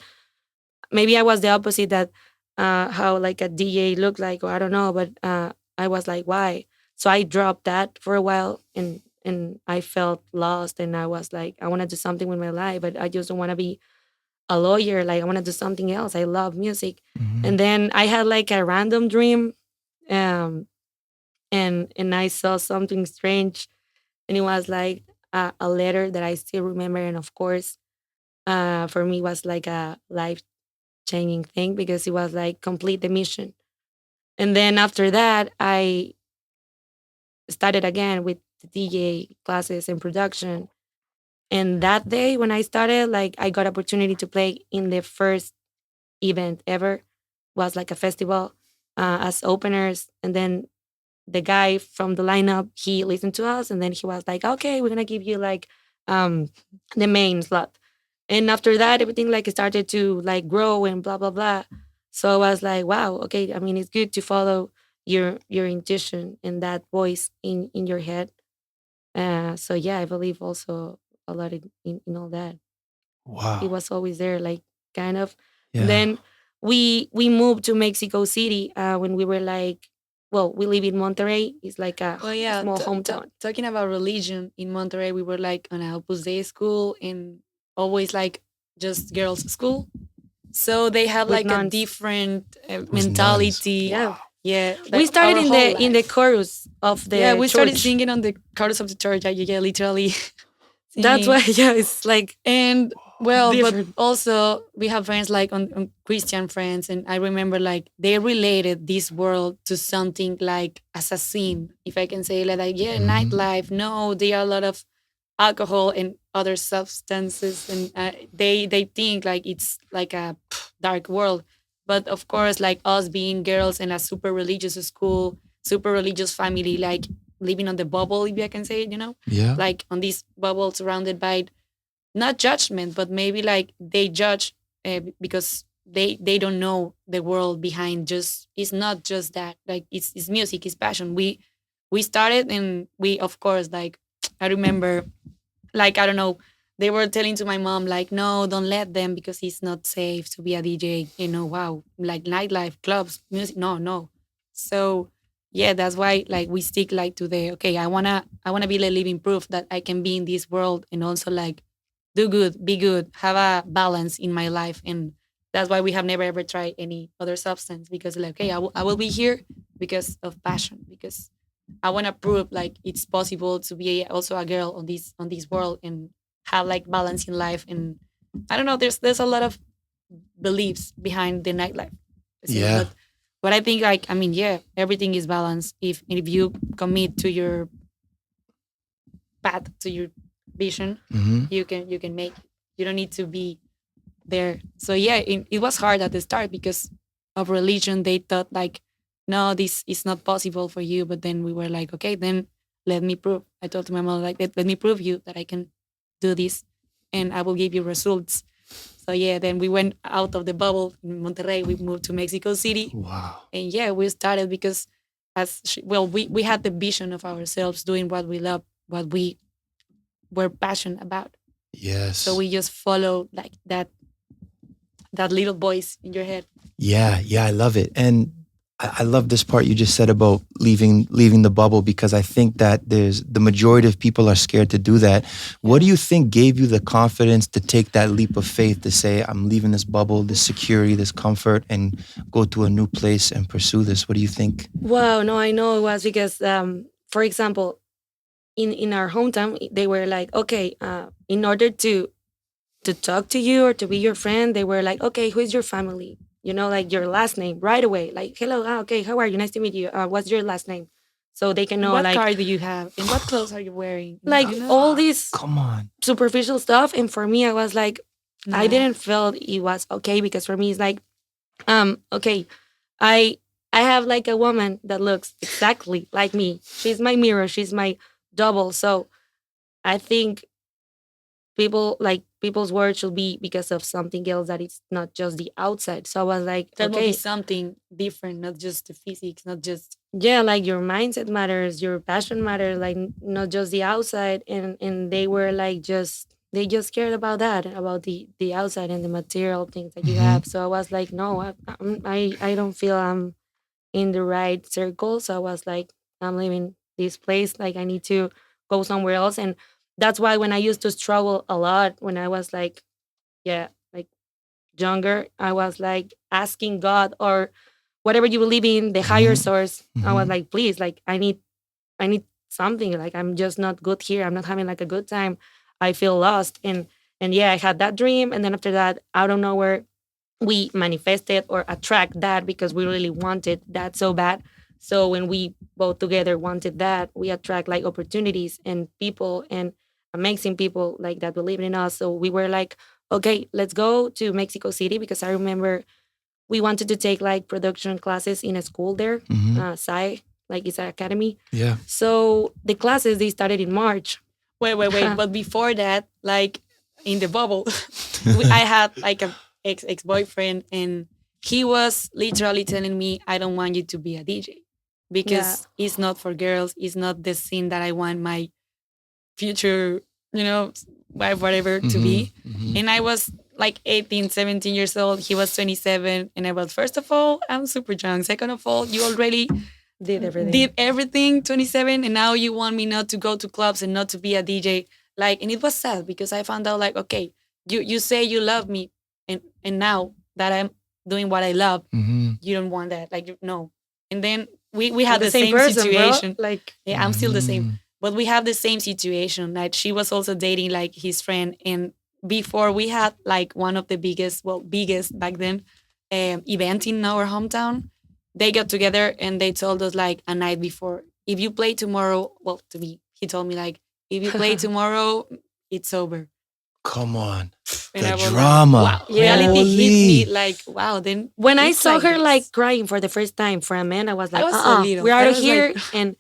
maybe I was the opposite that how like a DJ looked like, or I don't know, but I was like, why? So I dropped that for a while and I felt lost and I was like, I want to do something with my life, but I just don't want to be a lawyer. Like I want to do something else. I love music. Mm-hmm. And then I had like a random dream. And I saw something strange, and it was like a letter that I still remember. And of course, for me, was like a life changing thing because it was like complete the mission. And then after that, I started again with the DJ classes and production. And that day when I started, like I got opportunity to play in the first event ever. Was like a festival as openers, and then the guy from the lineup, he listened to us and then he was like, okay, we're gonna give you like the main slot. And after that, everything like started to like grow and blah blah blah. So I was like, wow, okay. I mean, it's good to follow your intuition and that voice in your head. So yeah, I believe also a lot in all that. Wow. It was always there, like kind of. Yeah. And then we moved to Mexico City when we were like, well, we live in Monterrey. It's like a small hometown. Talking about religion in Monterrey, we were like on a Opus Dei school and always like just girls' school. So they have With like nuns. a different mentality. Yeah. Yeah, We started in the chorus of the we church. started singing on the chorus of the church. Yeah, literally. That's why, yeah, it's like and well, different. but also we have friends like on Christian friends, and I remember like they related this world to something like as a sin, if I can say like nightlife. No, there are a lot of alcohol and other substances, and they think like it's like dark world. But of course, like us being girls in a super religious school, super religious family, like living on the bubble, if I can say it, Yeah. like on this bubble surrounded by not judgment, but maybe like they judge because they don't know the world behind. Just it's not just that. Like it's music, it's passion. We started and we of course like I remember like I don't know they were telling to my mom like no don't let them because it's not safe to be a DJ. Wow, like nightlife clubs music no. So yeah, that's why like we stick like to the okay. I wanna be the living proof that I can be in this world and also like do good, be good, have a balance in my life. And that's why we have never ever tried any other substance because like, okay, I will be here because of passion, because I want to prove like it's possible to be also a girl on this world and have like balance in life. And I don't know, there's a lot of beliefs behind the nightlife. Yeah. But I think like I mean, yeah, everything is balanced if you commit to your path, to your vision, Hmm. you can make it. You don't need to be there. So yeah, it was hard at the start because of religion. They thought like, no, this is not possible for you. But then we were like, okay, then let me prove. I told my mom like, let me prove you that I can do this, and I will give you results. So yeah, then we went out of the bubble in Monterrey. We moved to Mexico City, Wow. and yeah, we started because we had the vision of ourselves doing what we love, what we were passionate about. So Yes. we just follow like that little voice in your head. Yeah, yeah, I love it. And I love this part you just said about leaving the bubble, because I think that there's the majority of people are scared to do that. What do you think gave you the confidence to take that leap of faith to say, I'm leaving this bubble, this security, this comfort, and go to a new place and pursue this? What do you think? Wow, no, I know it was because, for example, in our hometown, they were like, okay, in order to talk to you or to be your friend, they were like, okay, who is your family? Like your last name right away. Like, hello, okay, how are you? Nice to meet you. What's your last name? So they can And know, what like, car do you have? And what clothes are you wearing? like all these Come on. superficial stuff. And for me, I was like, I No. didn't feel it was okay, because for me, it's like, okay, I I have like a woman that looks exactly like me. She's my mirror. She's my double. So I think people's words should be because of something else, that it's not just the outside. So I was like, That will be okay, something different, not just the physics, not just yeah, like your mindset matters, your passion matters, like not just the outside. And they were like, they just cared about that, about the outside and the material things that you Hmm. have. So I was like, no, I don't feel I'm in the right circle. So I was like, I'm leaving this place. Like I need to go somewhere else. And that's why when I used to struggle a lot when I was like, yeah, like younger, I was like asking God or whatever you believe in, the higher Hmm. source. I was Hmm. like, please, like I need something. Like I'm just not good here. I'm not having like a good time. I feel lost. And yeah, I had that dream. And then after that, out of nowhere, we manifested or attract that because we really wanted that so bad. So when we both together wanted that, we attract like opportunities and people and amazing people like that believe in us. So we were like, okay, let's go to Mexico City, because I remember we wanted to take like production classes in a school there, Hmm. Sai, like it's an academy. Yeah. So the classes, they started in March. wait. But before that, like in the bubble, I had like a ex boyfriend, and he was literally telling me, "I don't want you to be a DJ Yeah. because it's not for girls. It's not the scene that I want my future, wife, whatever, to Hmm. be." Hmm. And I was like 18, 17 years old. He was 27. And I was, first of all, I'm super young. Second of all, you already Did everything. did everything, 27. And now you want me not to go to clubs and not to be a DJ. Like, and it was sad because I found out like, okay, you say you love me. And now that I'm doing what I love, Hmm. you don't want that. Like, no. And then we I'm had the the same same person, bro. situation. Like, Yeah, I'm still the same. Hmm. But we have the same situation. Like she was also dating like his friend, and before we had like one of the biggest back then, event in our hometown. They got together and they told us like a night before, if you play tomorrow, well, to me, he told me like, if you play tomorrow, it's over. Come on. And The I was drama. like, wow, reality hit me Holy. like, wow. Then When I it's saw her this. like crying for the first time for a man, I was I like, was so little. we're I out of was here. like- And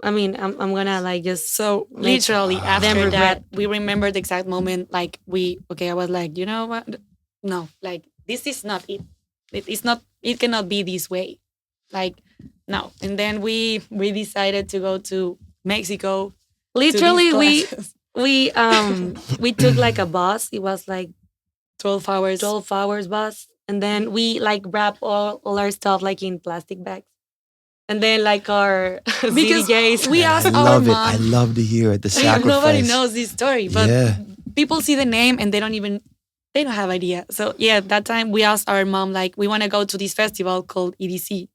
I mean, I'm gonna like just So make literally them after regret. that, we remember the exact moment. Like I was like, you know what? No, like this is not it. It's not. It cannot be this way. Like no. And then we decided to go to Mexico. to these literally classes. we took like a bus. It was like 12 hours. 12 hours bus, and then we like wrap all our stuff like in plastic bags, and then like our Because CDJs. we Man, asked I our love it. mom. I love to hear it. The sacrifice. Nobody knows this story, but Yeah. people see the name and they don't have idea. So yeah, that time we asked our mom like we want to go to this festival called EDC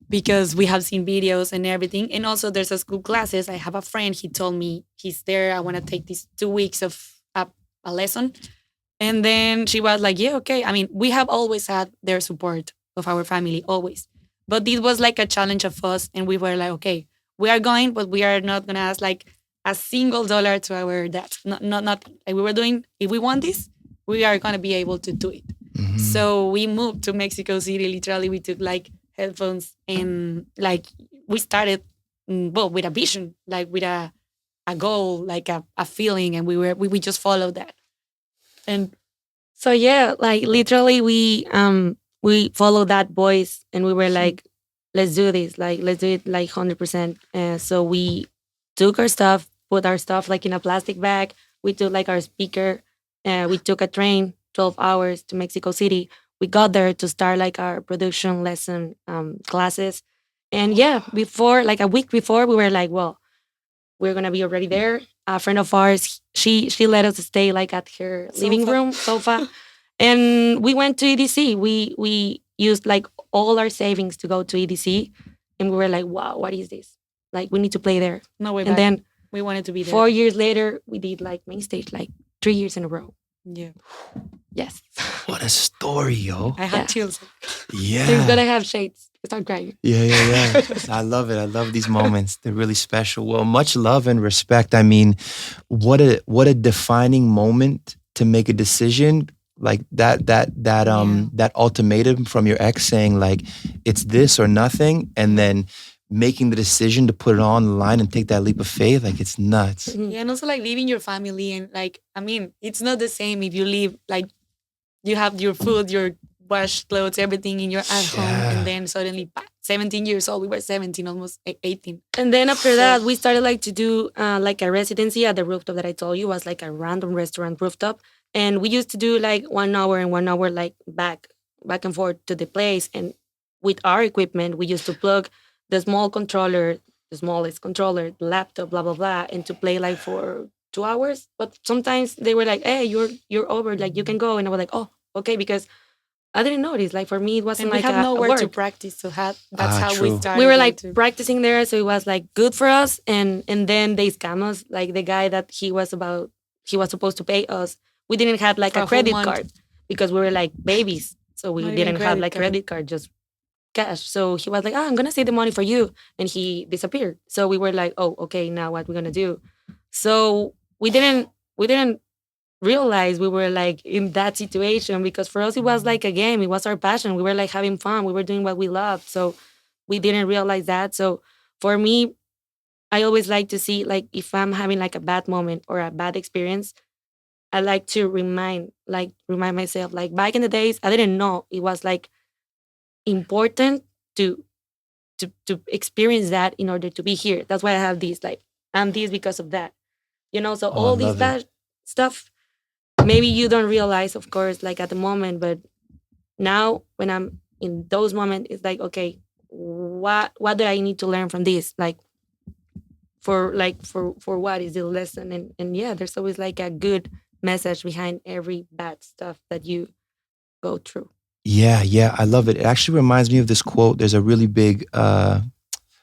because we have seen videos and everything. And also there's a school classes. I have a friend. He told me he's there. I want to take these 2 weeks of a lesson. And then she was like, yeah, okay. I mean, we have always had their support of our family, always. But this was like a challenge of us. And we were like, okay, we are going, but we are not going to ask like a single dollar to our dad. Not like we were doing, if we want this, we are going to be able to do it. Mhm. So we moved to Mexico City. Literally, we took like headphones and like we started, with a vision, like with a goal, like a feeling. And we just followed that. And So yeah, like literally we followed that voice and we were like, let's do this, like let's do it like 100%. So we took our stuff, put our stuff like in a plastic bag. We took like our speaker. We took a train 12 hours to Mexico City. We got there to start like our production lesson classes. And yeah, before like a week before, we were like, well, we're gonna be already there. A friend of ours, she let us stay like at her living Sofa. room sofa, and we went to EDC. We used like all our savings to go to EDC, and we were like, wow, what is this? Like we need to play there. no way And back. then We wanted to be there. 4 years later, we did like main stage like 3 years in a row. Yeah. Yes, What a story, yo. I had Yeah. chills. Yeah. so he's gonna have shades. Start crying. Yeah. I love it. I love these moments. They're really special. Well, much love and respect. I mean, what a defining moment to make a decision like that ultimatum from your ex saying like it's this or nothing, and then making the decision to put it on the line and take that leap of faith. Like it's nuts. Yeah, and also like leaving your family and like I mean, it's not the same if you leave like you have your food, your wash clothes, everything in your at home, Yeah. and then suddenly 17 years old, we were 17, almost 18. And then after that, we started like to do like a residency at the rooftop that I told you was like a random restaurant rooftop. And we used to do like 1 hour and 1 hour like back and forth to the place. And with our equipment, we used to plug the small controller, the smallest controller, the laptop, blah blah blah, and to play like for 2 hours. But sometimes they were like, "Hey, you're over, like you can go," and I was like, "Oh, okay," because I didn't notice. Like for me, it wasn't And we like had a nowhere to work. practice, so that's how we True. started. We were like to, practicing there, so it was like good for us. And then they scam us. Like the guy that he was supposed to pay us. We didn't have like For a a whole credit month. card because we were like babies, so we Not even didn't have credit like card. credit card, just cash. So he was like, "I'm gonna save the money for you," and he disappeared. So we were like, "Oh, okay, now what we're gonna do?" So we didn't realize we were like in that situation because for us it was like a game. It was our passion. We were like having fun. We were doing what we loved. So we didn't realize that. So for me, I always like to see like if I'm having like a bad moment or a bad experience, I like to remind myself like back in the days I didn't know it was like important to experience that in order to be here. That's why I have these like I'm this because of that. So Oh, I all this love it. bad stuff maybe you don't realize of course like at the moment, but now when I'm in those moments it's like okay, what do I need to learn from this, like for what is the lesson, and yeah, there's always like a good message behind every bad stuff that you go through. Yeah, I love it. It actually reminds me of this quote. There's a really big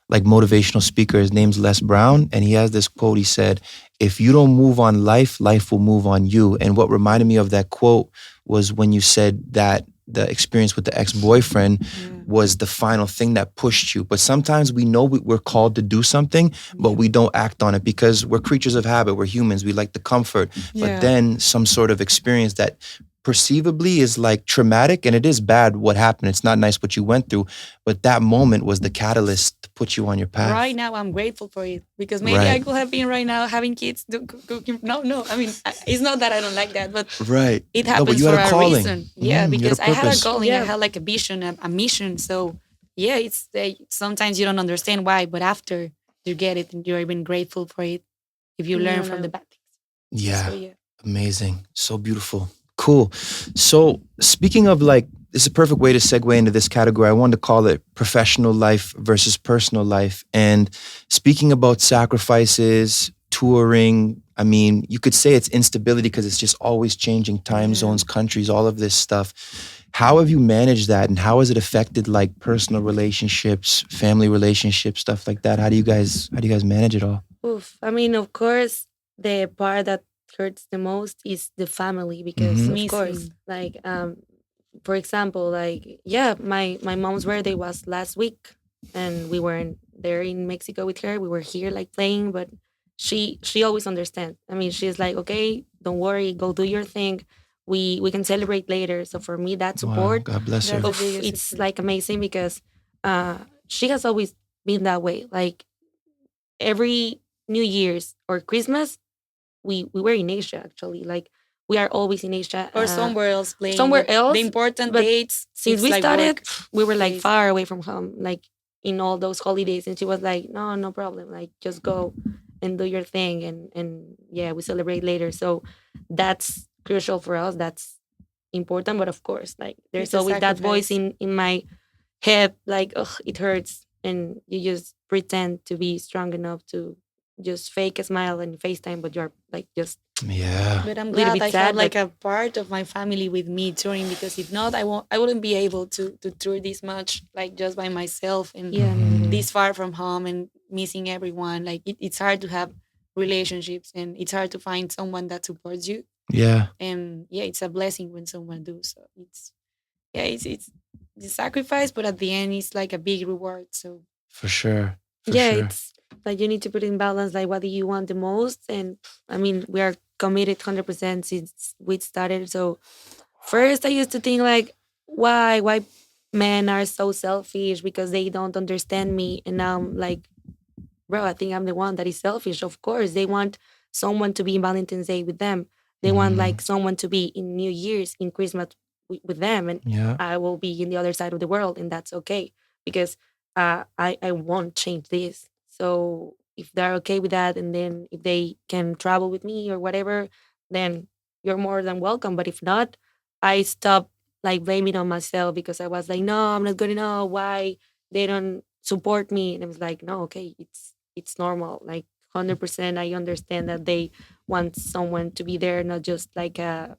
like motivational speaker. His name's Les Brown, and he has this quote. He said, "If you don't move on life, life will move on you." And what reminded me of that quote was when you said that the experience with the ex-boyfriend was the final thing that pushed you. But sometimes we know we're called to do something, but we don't act on it because we're creatures of habit. We're humans. We like the comfort. But then some sort of experience that perceivably is like traumatic, and it is bad what happened. It's not nice what you went through, but that moment was the catalyst to put you on your path. Right now, I'm grateful for it because maybe I could have been right now having kids, cooking. No. I mean, it's not that I don't like that, but it happens for a reason. Yeah, because I had a calling, I had like a vision, a mission. So yeah, it's sometimes you don't understand why, but after you get it, and you're even grateful for it if you learn from the bad things. Yeah, amazing, so beautiful. Cool. So speaking of like, this is a perfect way to segue into this category. I wanted to call it professional life versus personal life. And speaking about sacrifices, touring, I mean, you could say it's instability because it's just always changing time zones, countries, all of this stuff. How have you managed that, and how has it affected like personal relationships, family relationships, stuff like that? How do you guys manage it all? Oof. I mean, of course, the part that hurts the most is the family because of course, like for example, like my mom's birthday was last week and we weren't there in Mexico with her. We were here like playing, but she always understands. I mean, she's like, okay, don't worry, go do your thing. We can celebrate later. So for me, that support, God bless her. It's like amazing because she has always been that way. Like every New Year's or Christmas, we were in Asia actually. Like we are always in Asia or somewhere else playing. Somewhere else. The important dates. Since we started, we were like far away from home, like in all those holidays. And she was like, no problem. Like just go and do your thing. And yeah, we celebrate later. So that's crucial for us. That's important. But of course, like there's always that voice in my head, like, oh, it hurts. And you just pretend to be strong enough to just fake a smile and FaceTime, but you're like just But I'm glad I have like a part of my family with me touring because if not, I wouldn't be able to tour this much like just by myself and this far from home and missing everyone. Like it's hard to have relationships and it's hard to find someone that supports you. Yeah. And it's a blessing when someone does. So it's the sacrifice, but at the end it's like a big reward. So for sure. It's like you need to put in balance like what do you want the most. And I mean, we are committed 100% since we started. So first I used to think like why men are so selfish because they don't understand me. And now I'm like, bro, I think I'm the one that is selfish. Of course they want someone to be in Valentine's Day with them. They want like someone to be in New Year's, in Christmas with them. And I will be in the other side of the world, and that's okay because I won't change this. So if they're okay with that, and then if they can travel with me or whatever, then you're more than welcome. But if not, I stop like blaming on myself because I was like, no, I'm not good enough. Why they don't support me? And I was like, no, okay, it's normal. Like 100%, I understand that they want someone to be there, not just like a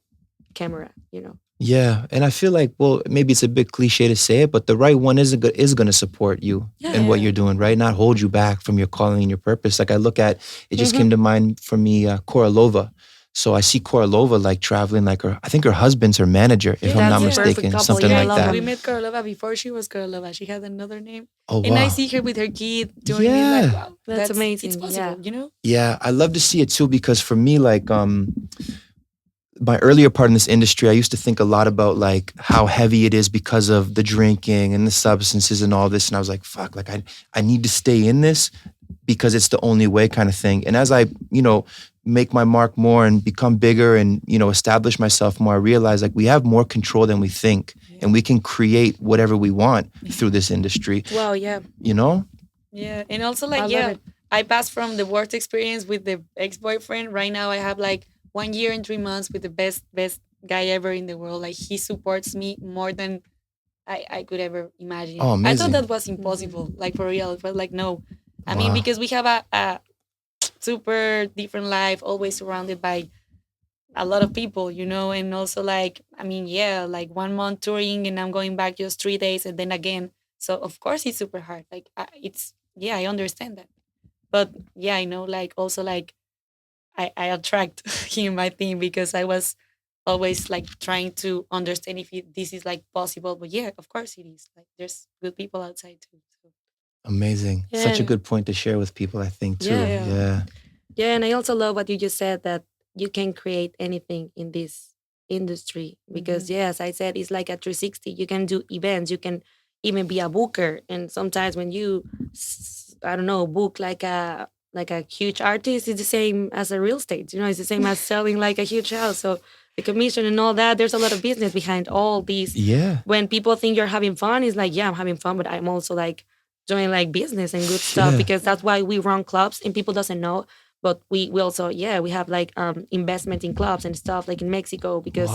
camera, you know. Yeah, and I feel like, well, maybe it's a bit cliche to say it, but the right one is going to support you in what you're doing, right? Not hold you back from your calling and your purpose. Like I look at, it just came to mind for me, Korolova. So I see Korolova like traveling, like I think her husband's her manager, if I'm not mistaken, something like that. We met Korolova before she was Korolova. She had another name. Oh, wow. And I see her with her kid doing it like, wow, that's amazing. It's possible, you know? Yeah, I love to see it too because for me, like, my earlier part in this industry, I used to think a lot about like how heavy it is because of the drinking and the substances and all this. And I was like, fuck, like I need to stay in this because it's the only way kind of thing. And as I, make my mark more and become bigger and, establish myself more, I realize like we have more control than we think and we can create whatever we want through this industry. Wow, yeah. Yeah. And also like, I passed from the worst experience with the ex-boyfriend. Right now I have like 1 year and 3 months with the best guy ever in the world. Like he supports me more than I could ever imagine. Oh, amazing. I thought that was impossible, like for real. It was like, no. I mean, because we have a super different life, always surrounded by a lot of people, and also like, I mean, like 1 month touring and I'm going back just 3 days and then again. So of course it's super hard. Like I understand that. But I know like also like I attract him, I think, because I was always like trying to understand if this is like possible. But yeah, of course it is. Like there's good people outside too. So. Amazing. Yeah. Such a good point to share with people, I think, too. Yeah. Yeah, and I also love what you just said, that you can create anything in this industry because, as I said, it's like a 360. You can do events, you can even be a booker, and sometimes when you, I don't know, book like a huge artist, it's the same as a real estate. You know, it's the same as selling like a huge house. So the commission and all that, there's a lot of business behind all these. Yeah. When people think you're having fun, it's like, yeah, I'm having fun, but I'm also like doing like business and good stuff because that's why we run clubs and people doesn't know. But we also, we have like investment in clubs and stuff like in Mexico because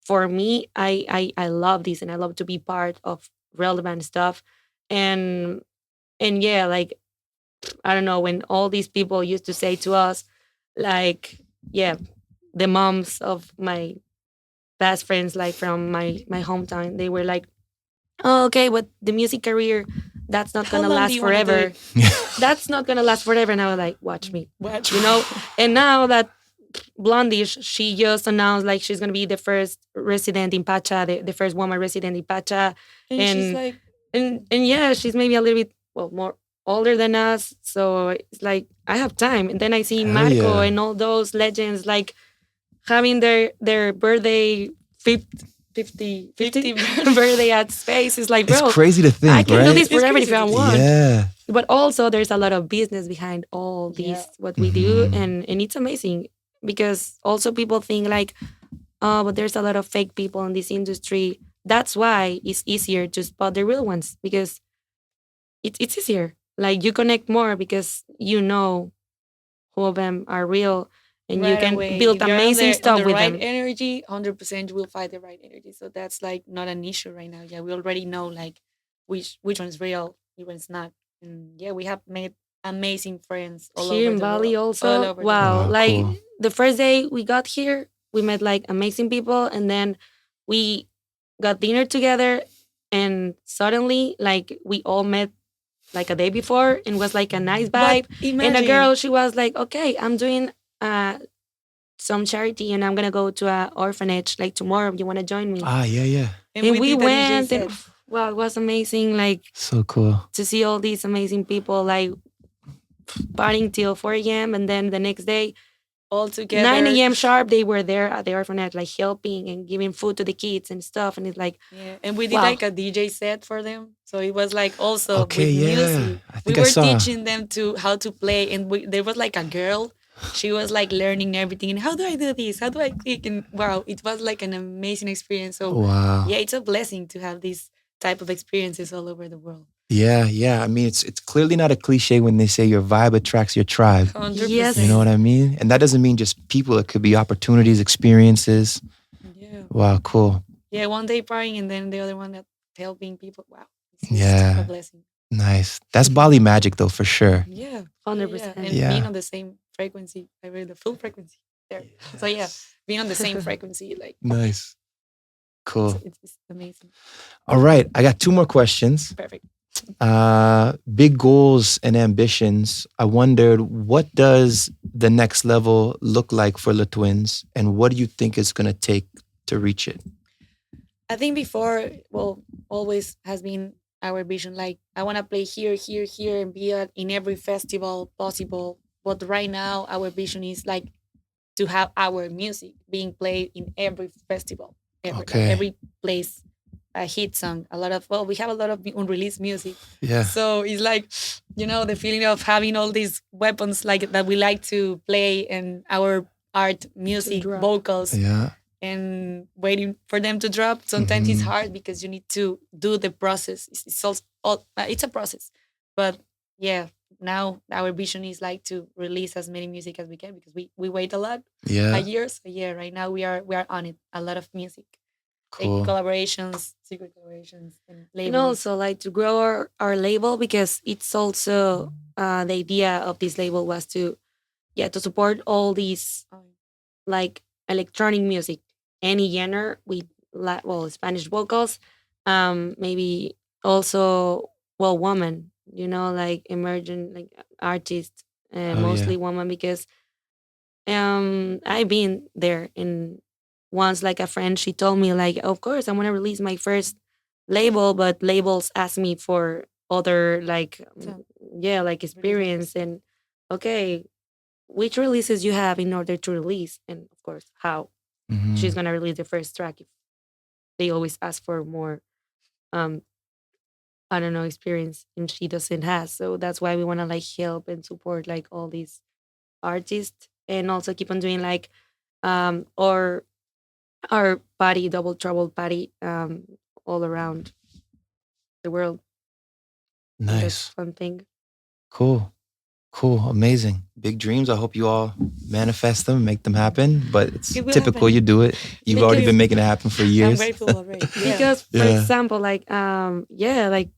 for me, I love this and I love to be part of relevant stuff. And yeah, like, I don't know, when all these people used to say to us, like, the moms of my best friends, like from my hometown, they were like, oh, okay, but the music career, that's not gonna last forever. That's not gonna last forever. And I was like, watch me. You know? And now that Blondie, she just announced like she's gonna be the first resident in Pacha, the first woman resident in Pacha. And she's like, and yeah, she's maybe a little bit more older than us. So it's like I have time. And then I see Marco and all those legends like having their birthday 50 birthday at space. Is like, bro, it's crazy to think, I can do right? this forever if I want. Yeah. But also there's a lot of business behind all these what we do, and it's amazing because also people think like, oh, but there's a lot of fake people in this industry. That's why it's easier to spot the real ones because it's easier. Like you connect more because you know who of them are real. And you can build amazing stuff with them. Right energy, 100% you will find the right energy. So that's like not an issue right now. Yeah, we already know like which one's real, which one's not. And yeah, we have made amazing friends all here over in the Bali world, also. Wow, like cool. The first day we got here, we met like amazing people, and then we got dinner together, and suddenly like we all met like a day before and was like a nice vibe. And a girl, she was like, okay, I'm doing some charity and I'm gonna go to an orphanage like tomorrow. You want to join me? Yeah. And we went, and wow, it was amazing. Like so cool to see all these amazing people like partying till 4 a.m. and then the next day, all together 9 a.m. sharp, they were there at the orphanage, like helping and giving food to the kids and stuff. And it's like, and we did like a DJ set for them, so it was like also with music. We were teaching them how to play, and there was like a girl. She was like learning everything. And how do I do this? How do I click? And wow, it was like an amazing experience. So yeah, it's a blessing to have these type of experiences all over the world. Yeah. I mean, it's clearly not a cliche when they say your vibe attracts your tribe. 100%. Yes. You know what I mean? And that doesn't mean just people. It could be opportunities, experiences. Yeah. Wow, cool. Yeah, one day partying and then the other one that helping people. Wow. It's a blessing. Nice. That's Bali magic though, for sure. Yeah. 100%. And being on the same frequency, the full frequency there. So yeah, being on the same frequency, like nice. Cool. It's amazing. All right. I got 2 more questions. Perfect. Big goals and ambitions. I wondered, what does the next level look like for the twins, and what do you think it's going to take to reach it? I think before, always has been our vision. Like, I want to play here, and be in every festival possible. But right now, our vision is like to have our music being played in every festival, every place. A hit song, we have a lot of unreleased music. Yeah. So it's like, the feeling of having all these weapons like that we like to play, and our art, music, vocals, and waiting for them to drop. Sometimes it's hard because you need to do the process. It's a process, but yeah. Now our vision is like to release as many music as we can because we wait a lot, a year. So yeah, right now we are on it. A lot of music. Cool. Collaborations, secret collaborations, and labels. And also like to grow our label, because it's also the idea of this label was to support all these like electronic music, any genre with Spanish vocals, maybe also woman, like emerging like artists, mostly woman, because I've been there in once like a friend, she told me like, of course I want to release my first label, but labels ask me for other like yeah, like experience and okay, which releases you have in order to release, and of course how she's gonna release the first track if they always ask for more um I don't know experience and she doesn't have. So that's why we want to like help and support like all these artists and also keep on doing like or our party double trouble party all around the world. And that's Nice. fun thing. Cool. Cool. Amazing. Big dreams. I hope you all manifest them, make them happen. But it's It will typical. happen. You do it. You've already been making it happen for I'm years. grateful already. Yeah. Because for Yeah. example like yeah, like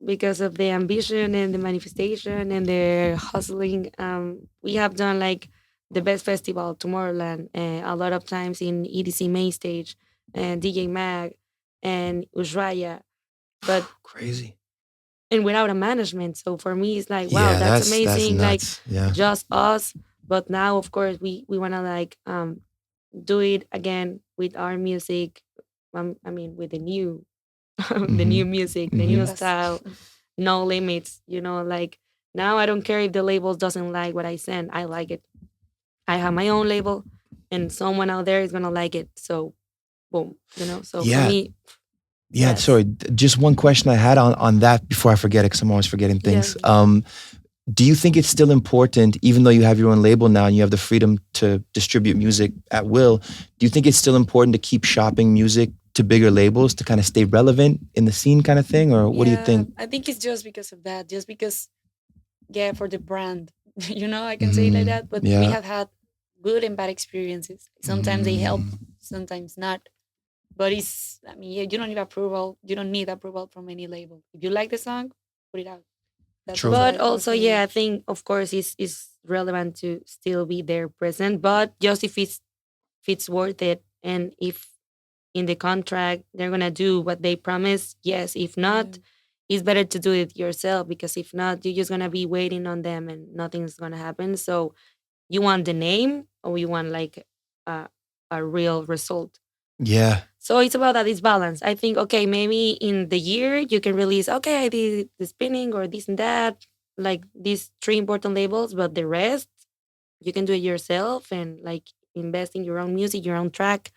because of the ambition and the manifestation and the hustling, we have done like the best festival, Tomorrowland, a lot of times in EDC main stage and DJ Mag and Ushuaia, but Crazy. and without a management. So for me, it's like wow, Yeah, that's that's amazing. Like nuts. Yeah. just us, but now of course we want to like do it again with our music. I mean, with the new the new music, the new Yes. style, no limits, you know, like now I don't care if the label doesn't like what I send. I like it. I have my own label and someone out there is gonna like it. So boom, you know. So for Yeah. me, Yeah, yes. sorry. Just one question I had on that before I forget it, because I'm always forgetting things. Do you think it's still important, even though you have your own label now and you have the freedom to distribute music at will, do you think it's still important to keep shopping music to bigger labels to kind of stay relevant in the scene kind of thing? Or what do you think? I think it's just because of that, just because, yeah, for the brand, you know, I can say it like that. But we Yeah. have had good and bad experiences. Sometimes they help, sometimes not. But it's, I mean, yeah, you don't need approval. You don't need approval from any label. If you like the song, put it out. That's True. also But a also, thing. yeah, I think of course it's relevant to still be there present, but just if it's worth it and if in the contract they're gonna do what they promise, yes. If not, it's better to do it yourself because if not, you're just gonna be waiting on them and nothing's gonna happen. So you want the name or you want like a, a real result. Yeah. So it's about that. It's balance. I think, okay, maybe in the year you can release, okay, I did the spinning or this and that, like these three important labels, but the rest you can do it yourself and like invest in your own music, your own track,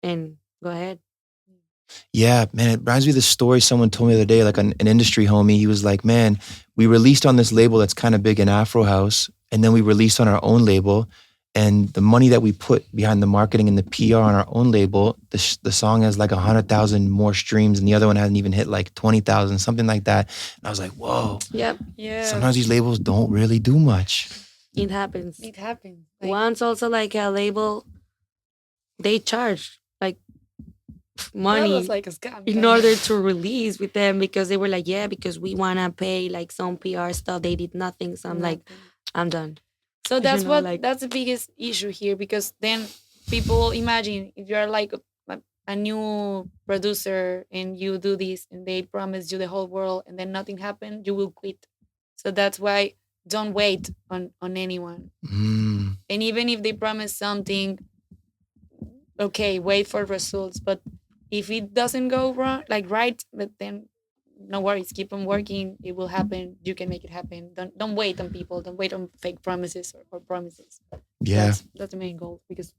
and go ahead. Yeah, man, it reminds me of this story someone told me the other day, like an industry homie. He was like, man, we released on this label that's kind of big in Afro House, and then we released on our own label. And the money that we put behind the marketing and the PR on our own label, the song has like 100,000 more streams, and the other one hasn't even hit like 20,000, something like that. And I was like, whoa. Yep. Yeah. Sometimes these labels don't really do much. It happens. It happens. Like, Once also like a label, they charge like that money was like a scam. in order to release with them because they were like, yeah, because we want to pay like some PR stuff. They did nothing. So I'm like, I'm done. So that's You know, what like- that's the biggest issue here because then people imagine if you're like a new producer and you do this and they promise you the whole world and then nothing happened, you will quit. So that's why don't wait on anyone. Mm. And even if they promise something, okay, wait for results. But if it doesn't go wrong, like right, but then no worries, keep on working. It will happen. You can make it happen. Don't wait on people. Don't wait on fake promises or promises. Yeah. That's the main goal because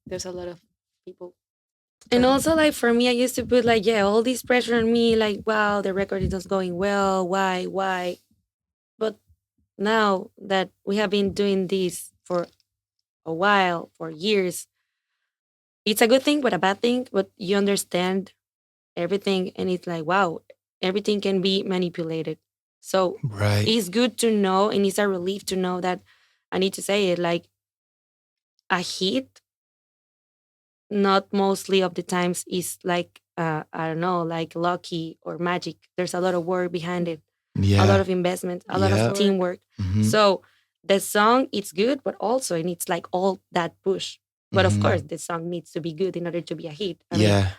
there's a lot of people. And also, like for me, I used to put like, yeah, all this pressure on me, like, wow, the record is not going well. Why? But now that we have been doing this for a while, for years, it's a good thing, but a bad thing. But you understand everything, and it's like, wow, everything can be manipulated. So Right. it's good to know, and it's a relief to know that I need to say it like a hit not mostly of the times is like I don't know, like lucky or magic. There's a lot of work behind it, Yeah. a lot of investment, a lot Yeah. of teamwork. Mhm. So the song it's good, but also it needs like all that push. But of Mhm. course, the song needs to be good in order to be a hit. I mean, Yeah.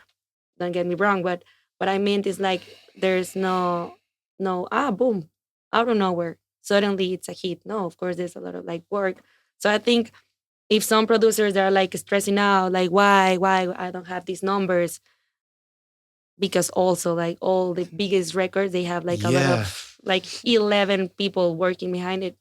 don't get me wrong, but what I meant is like there's no boom out of nowhere suddenly it's a hit. No, of course there's a lot of like work. So I think if some producers are like stressing out, like why I don't have these numbers, because also like all the biggest records, they have like a lot of like 11 people working behind it,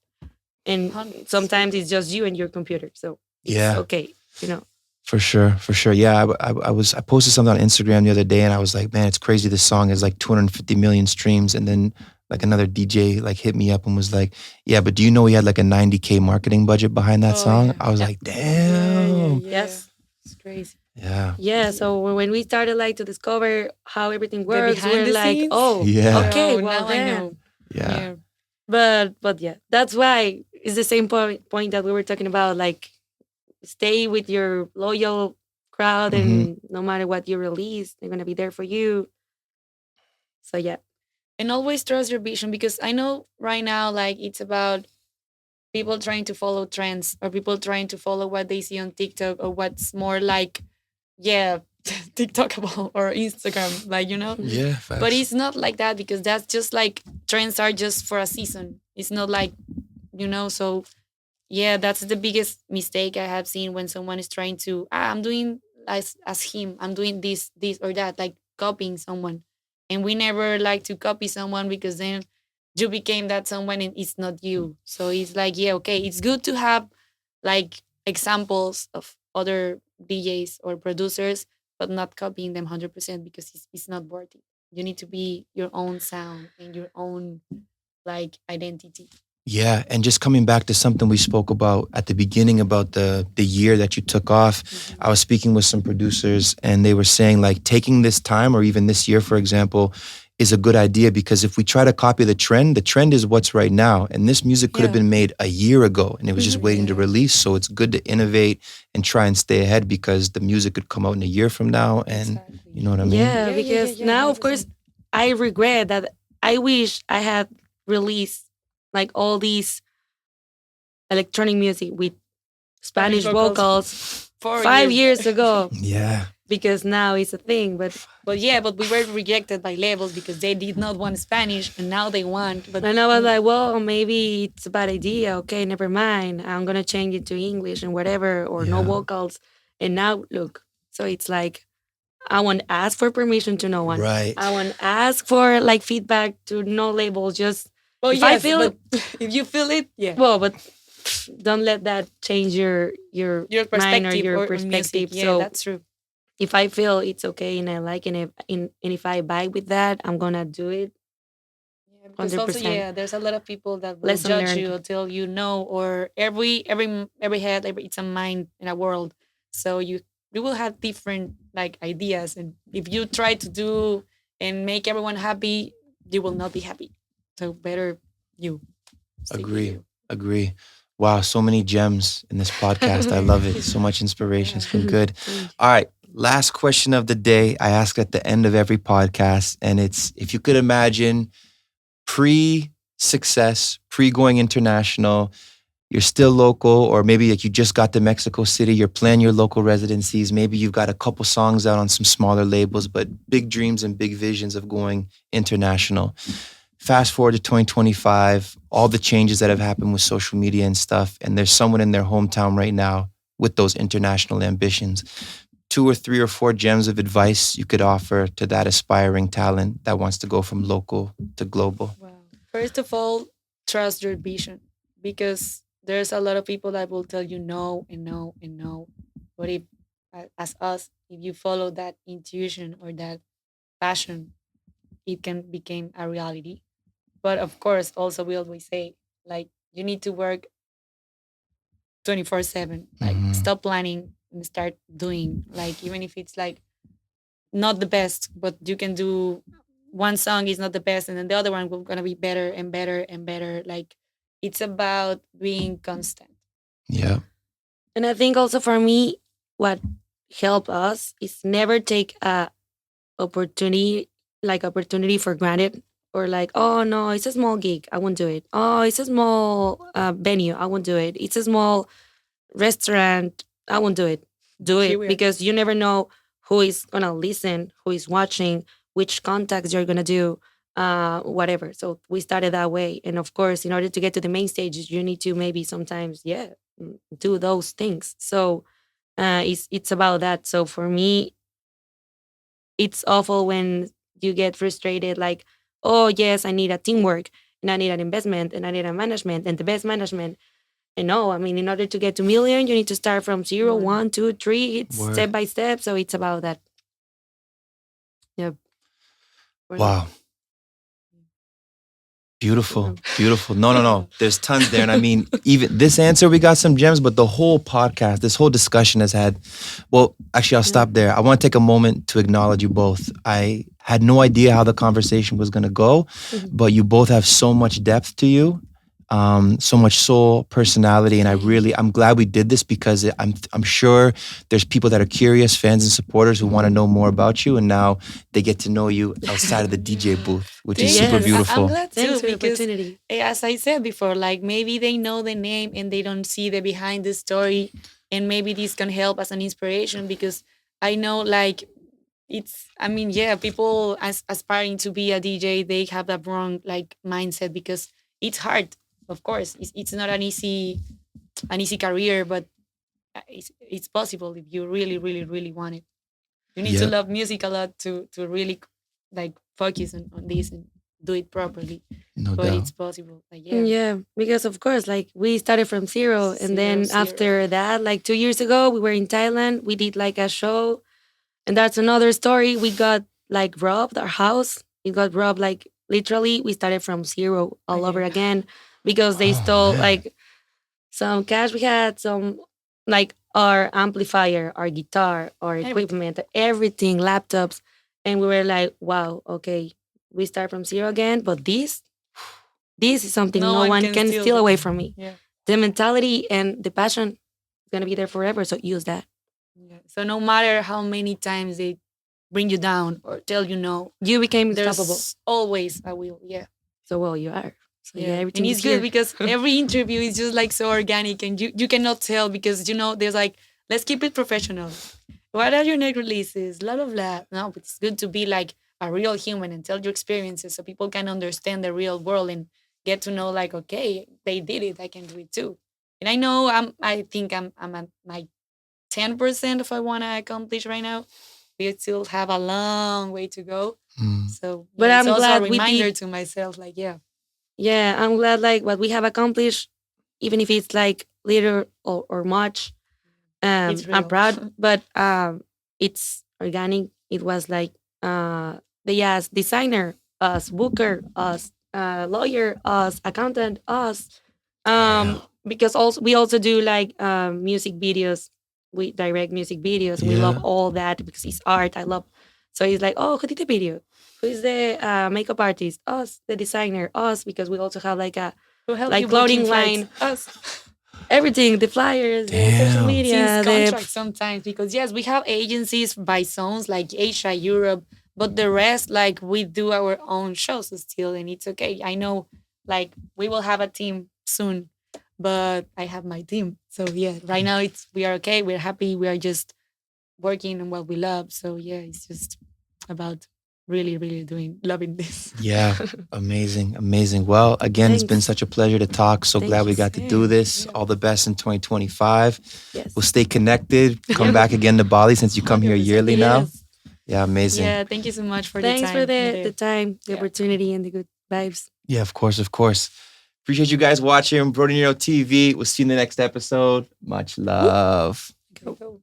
and sometimes it's just you and your computer, so it's okay, you know. For sure. Yeah, I posted something on Instagram the other day, and I was like, man, it's crazy. This song is like 250 million streams, and then like another DJ like hit me up and was like, yeah, but do you know he had like a 90K marketing budget behind that song? I was like, damn. Yes, it's crazy. Yeah. So when we started like to discover how everything works, we're like, scenes? oh, okay, well now then. I know. Yeah. But yeah, that's why it's the same point that we were talking about, like stay with your loyal crowd, and no matter what you release, they're gonna be there for you. So yeah. And always trust your vision, because I know right now, like, it's about people trying to follow trends, or people trying to follow what they see on TikTok, or what's more like, TikTokable or Instagram, like, you know? Yeah, facts. But it's not like that, because that's just like trends are just for a season. It's not like, you know, so yeah, that's the biggest mistake I have seen when someone is trying to, I'm doing as him, I'm doing this or that, like copying someone. And we never like to copy someone, because then you became that someone and it's not you. So it's like, yeah, okay, it's good to have like examples of other DJs or producers, but not copying them 100%, because it's not worth it. You need to be your own sound and your own like identity. Yeah, and just coming back to something we spoke about at the beginning about the year that you took off, I was speaking with some producers, and they were saying like taking this time, or even this year, for example, is a good idea, because if we try to copy the trend is what's right now, and this music could have been made a year ago, and it was just waiting to release. So it's good to innovate and try and stay ahead, because the music could come out in a year from now, and you know what I mean? Yeah, because now, of course, I regret that. I wish I had released like all these electronic music with Spanish vocals 5 years ago. Yeah. Because now it's a thing, but we were rejected by labels because they did not want Spanish, and now they want. But and I was like, well, maybe it's a bad idea. Okay, never mind. I'm gonna change it to English and whatever, or no vocals. And now look, so it's like I won't ask for permission to no one. Right. I won't ask for like feedback to no label. Just I feel if you feel it, well, but don't let that change your perspective mind or your perspective. Yeah, so that's true. If I feel it's okay and I like it, and if I vibe with that, I'm gonna do it. Yeah, because also, there's a lot of people that will judge you until you know, or every head, it's a mind in a world. So you will have different like ideas, and if you try to do and make everyone happy, you will not be happy. So better you. Agree. Wow, so many gems in this podcast. I love it. So much inspiration. It's been good. All right. Last question of the day. I ask at the end of every podcast, and it's if you could imagine pre-success, pre-going international, you're still local, or maybe like you just got to Mexico City, you're planning your local residencies, maybe you've got a couple songs out on some smaller labels, but big dreams and big visions of going international. Fast forward to 2025, all the changes that have happened with social media and stuff, and there's someone in their hometown right now with those international ambitions. 2 or 3 or 4 gems of advice you could offer to that aspiring talent that wants to go from local to global? Wow. First of all, trust your vision, because there's a lot of people that will tell you no and no and no. But if, as us, if you follow that intuition or that passion, it can become a reality. But of course, also we always say, like, you need to work 24/7. Like, stop planning and start doing. Like, even if it's like not the best, but you can do one song is not the best, and then the other one will gonna be better and better and better. Like, it's about being constant. Yeah. And I think also for me, what helped us is never take a opportunity for granted, or like, oh no, it's a small gig, I won't do it. Oh, it's a small venue, I won't do it. It's a small restaurant, I won't do it. Do it, because you never know who is gonna listen, who is watching, which contacts you're gonna do, whatever. So we started that way, and of course, in order to get to the main stages, you need to maybe sometimes, do those things. So it's about that. So for me, it's awful when you get frustrated, like, oh yes, I need a teamwork, and I need an investment, and I need a management, and the best management. And no, I mean, in order to get to million, you need to start from 0, 1, 2, 3. It's step by step. So it's about that. Yep. Wow. Beautiful. Beautiful. No. There's tons there. And I mean, even this answer, we got some gems, but the whole podcast, this whole discussion has had, well, actually, I'll stop there. I want to take a moment to acknowledge you both. I had no idea how the conversation was going to go, but you both have so much depth to you. So much soul, personality, and I'm glad we did this because I'm sure there's people that are curious, fans and supporters who want to know more about you, and now they get to know you outside of the DJ booth, which is super beautiful. I'm glad too because, as I said before, like maybe they know the name and they don't see the behind the story, and maybe this can help as an inspiration because I know like people aspiring to be a DJ, they have that wrong like mindset because it's hard. Of course, it's not an easy career, but it's possible if you really, really, really want it. You need to love music a lot to really like focus on this and do it properly. No but doubt. It's possible. Like, yeah, because of course, like we started from zero, and then after that, like 2 years ago, we were in Thailand. We did like a show, and that's another story. We got like robbed. Our house, it got robbed. Like literally, we started from zero all over again. Because they stole like some cash we had, some like our amplifier, our guitar, our equipment, everything, laptops. And we were like, wow, okay, we start from zero again. But this is something no one can steal away from me. Yeah. The mentality and the passion is going to be there forever. So use that. Yeah. So no matter how many times they bring you down or tell you no, you became unstoppable. There's always a will. Yeah. So well, you are. So and it's good because every interview is just like so organic and you cannot tell because there's like, let's keep it professional. What are your next releases? Blah blah blah. No, but it's good to be like a real human and tell your experiences so people can understand the real world and get to know like, okay, they did it, I can do it too. And I know I think I'm at my 10% of what I want to accomplish right now. We still have a long way to go. So, but I'm also glad a reminder to myself, like, yeah, I'm glad like what we have accomplished, even if it's like little or much. I'm proud, but it's organic. It was like the designer, us, booker, us, lawyer, us, accountant, us. Because we also do like music videos. We direct music videos. We love all that because it's art. I love. So it's like, oh, who did the video? Who is the makeup artist? Us, the designer, us, because we also have like a clothing line. Us. Everything, the flyers, the social media. Contracts sometimes because yes, we have agencies by zones like Asia, Europe, but the rest, like we do our own shows still and it's okay. I know like we will have a team soon, but I have my team. So yeah, right now we are okay, we're happy, we are just working on what we love. So yeah, it's just about really, really loving this. Yeah, amazing. Well, again, It's been such a pleasure to talk. So glad we got to do this. All the best in 2025. Yes. We'll stay connected. Come back again to Bali since you come here yearly now. Yeah, amazing. Yeah, thank you so much for the time. Thanks for the time, the opportunity, and the good vibes. Yeah, of course. Appreciate you guys watching BrodieNeroTV. We'll see you in the next episode. Much love. Go.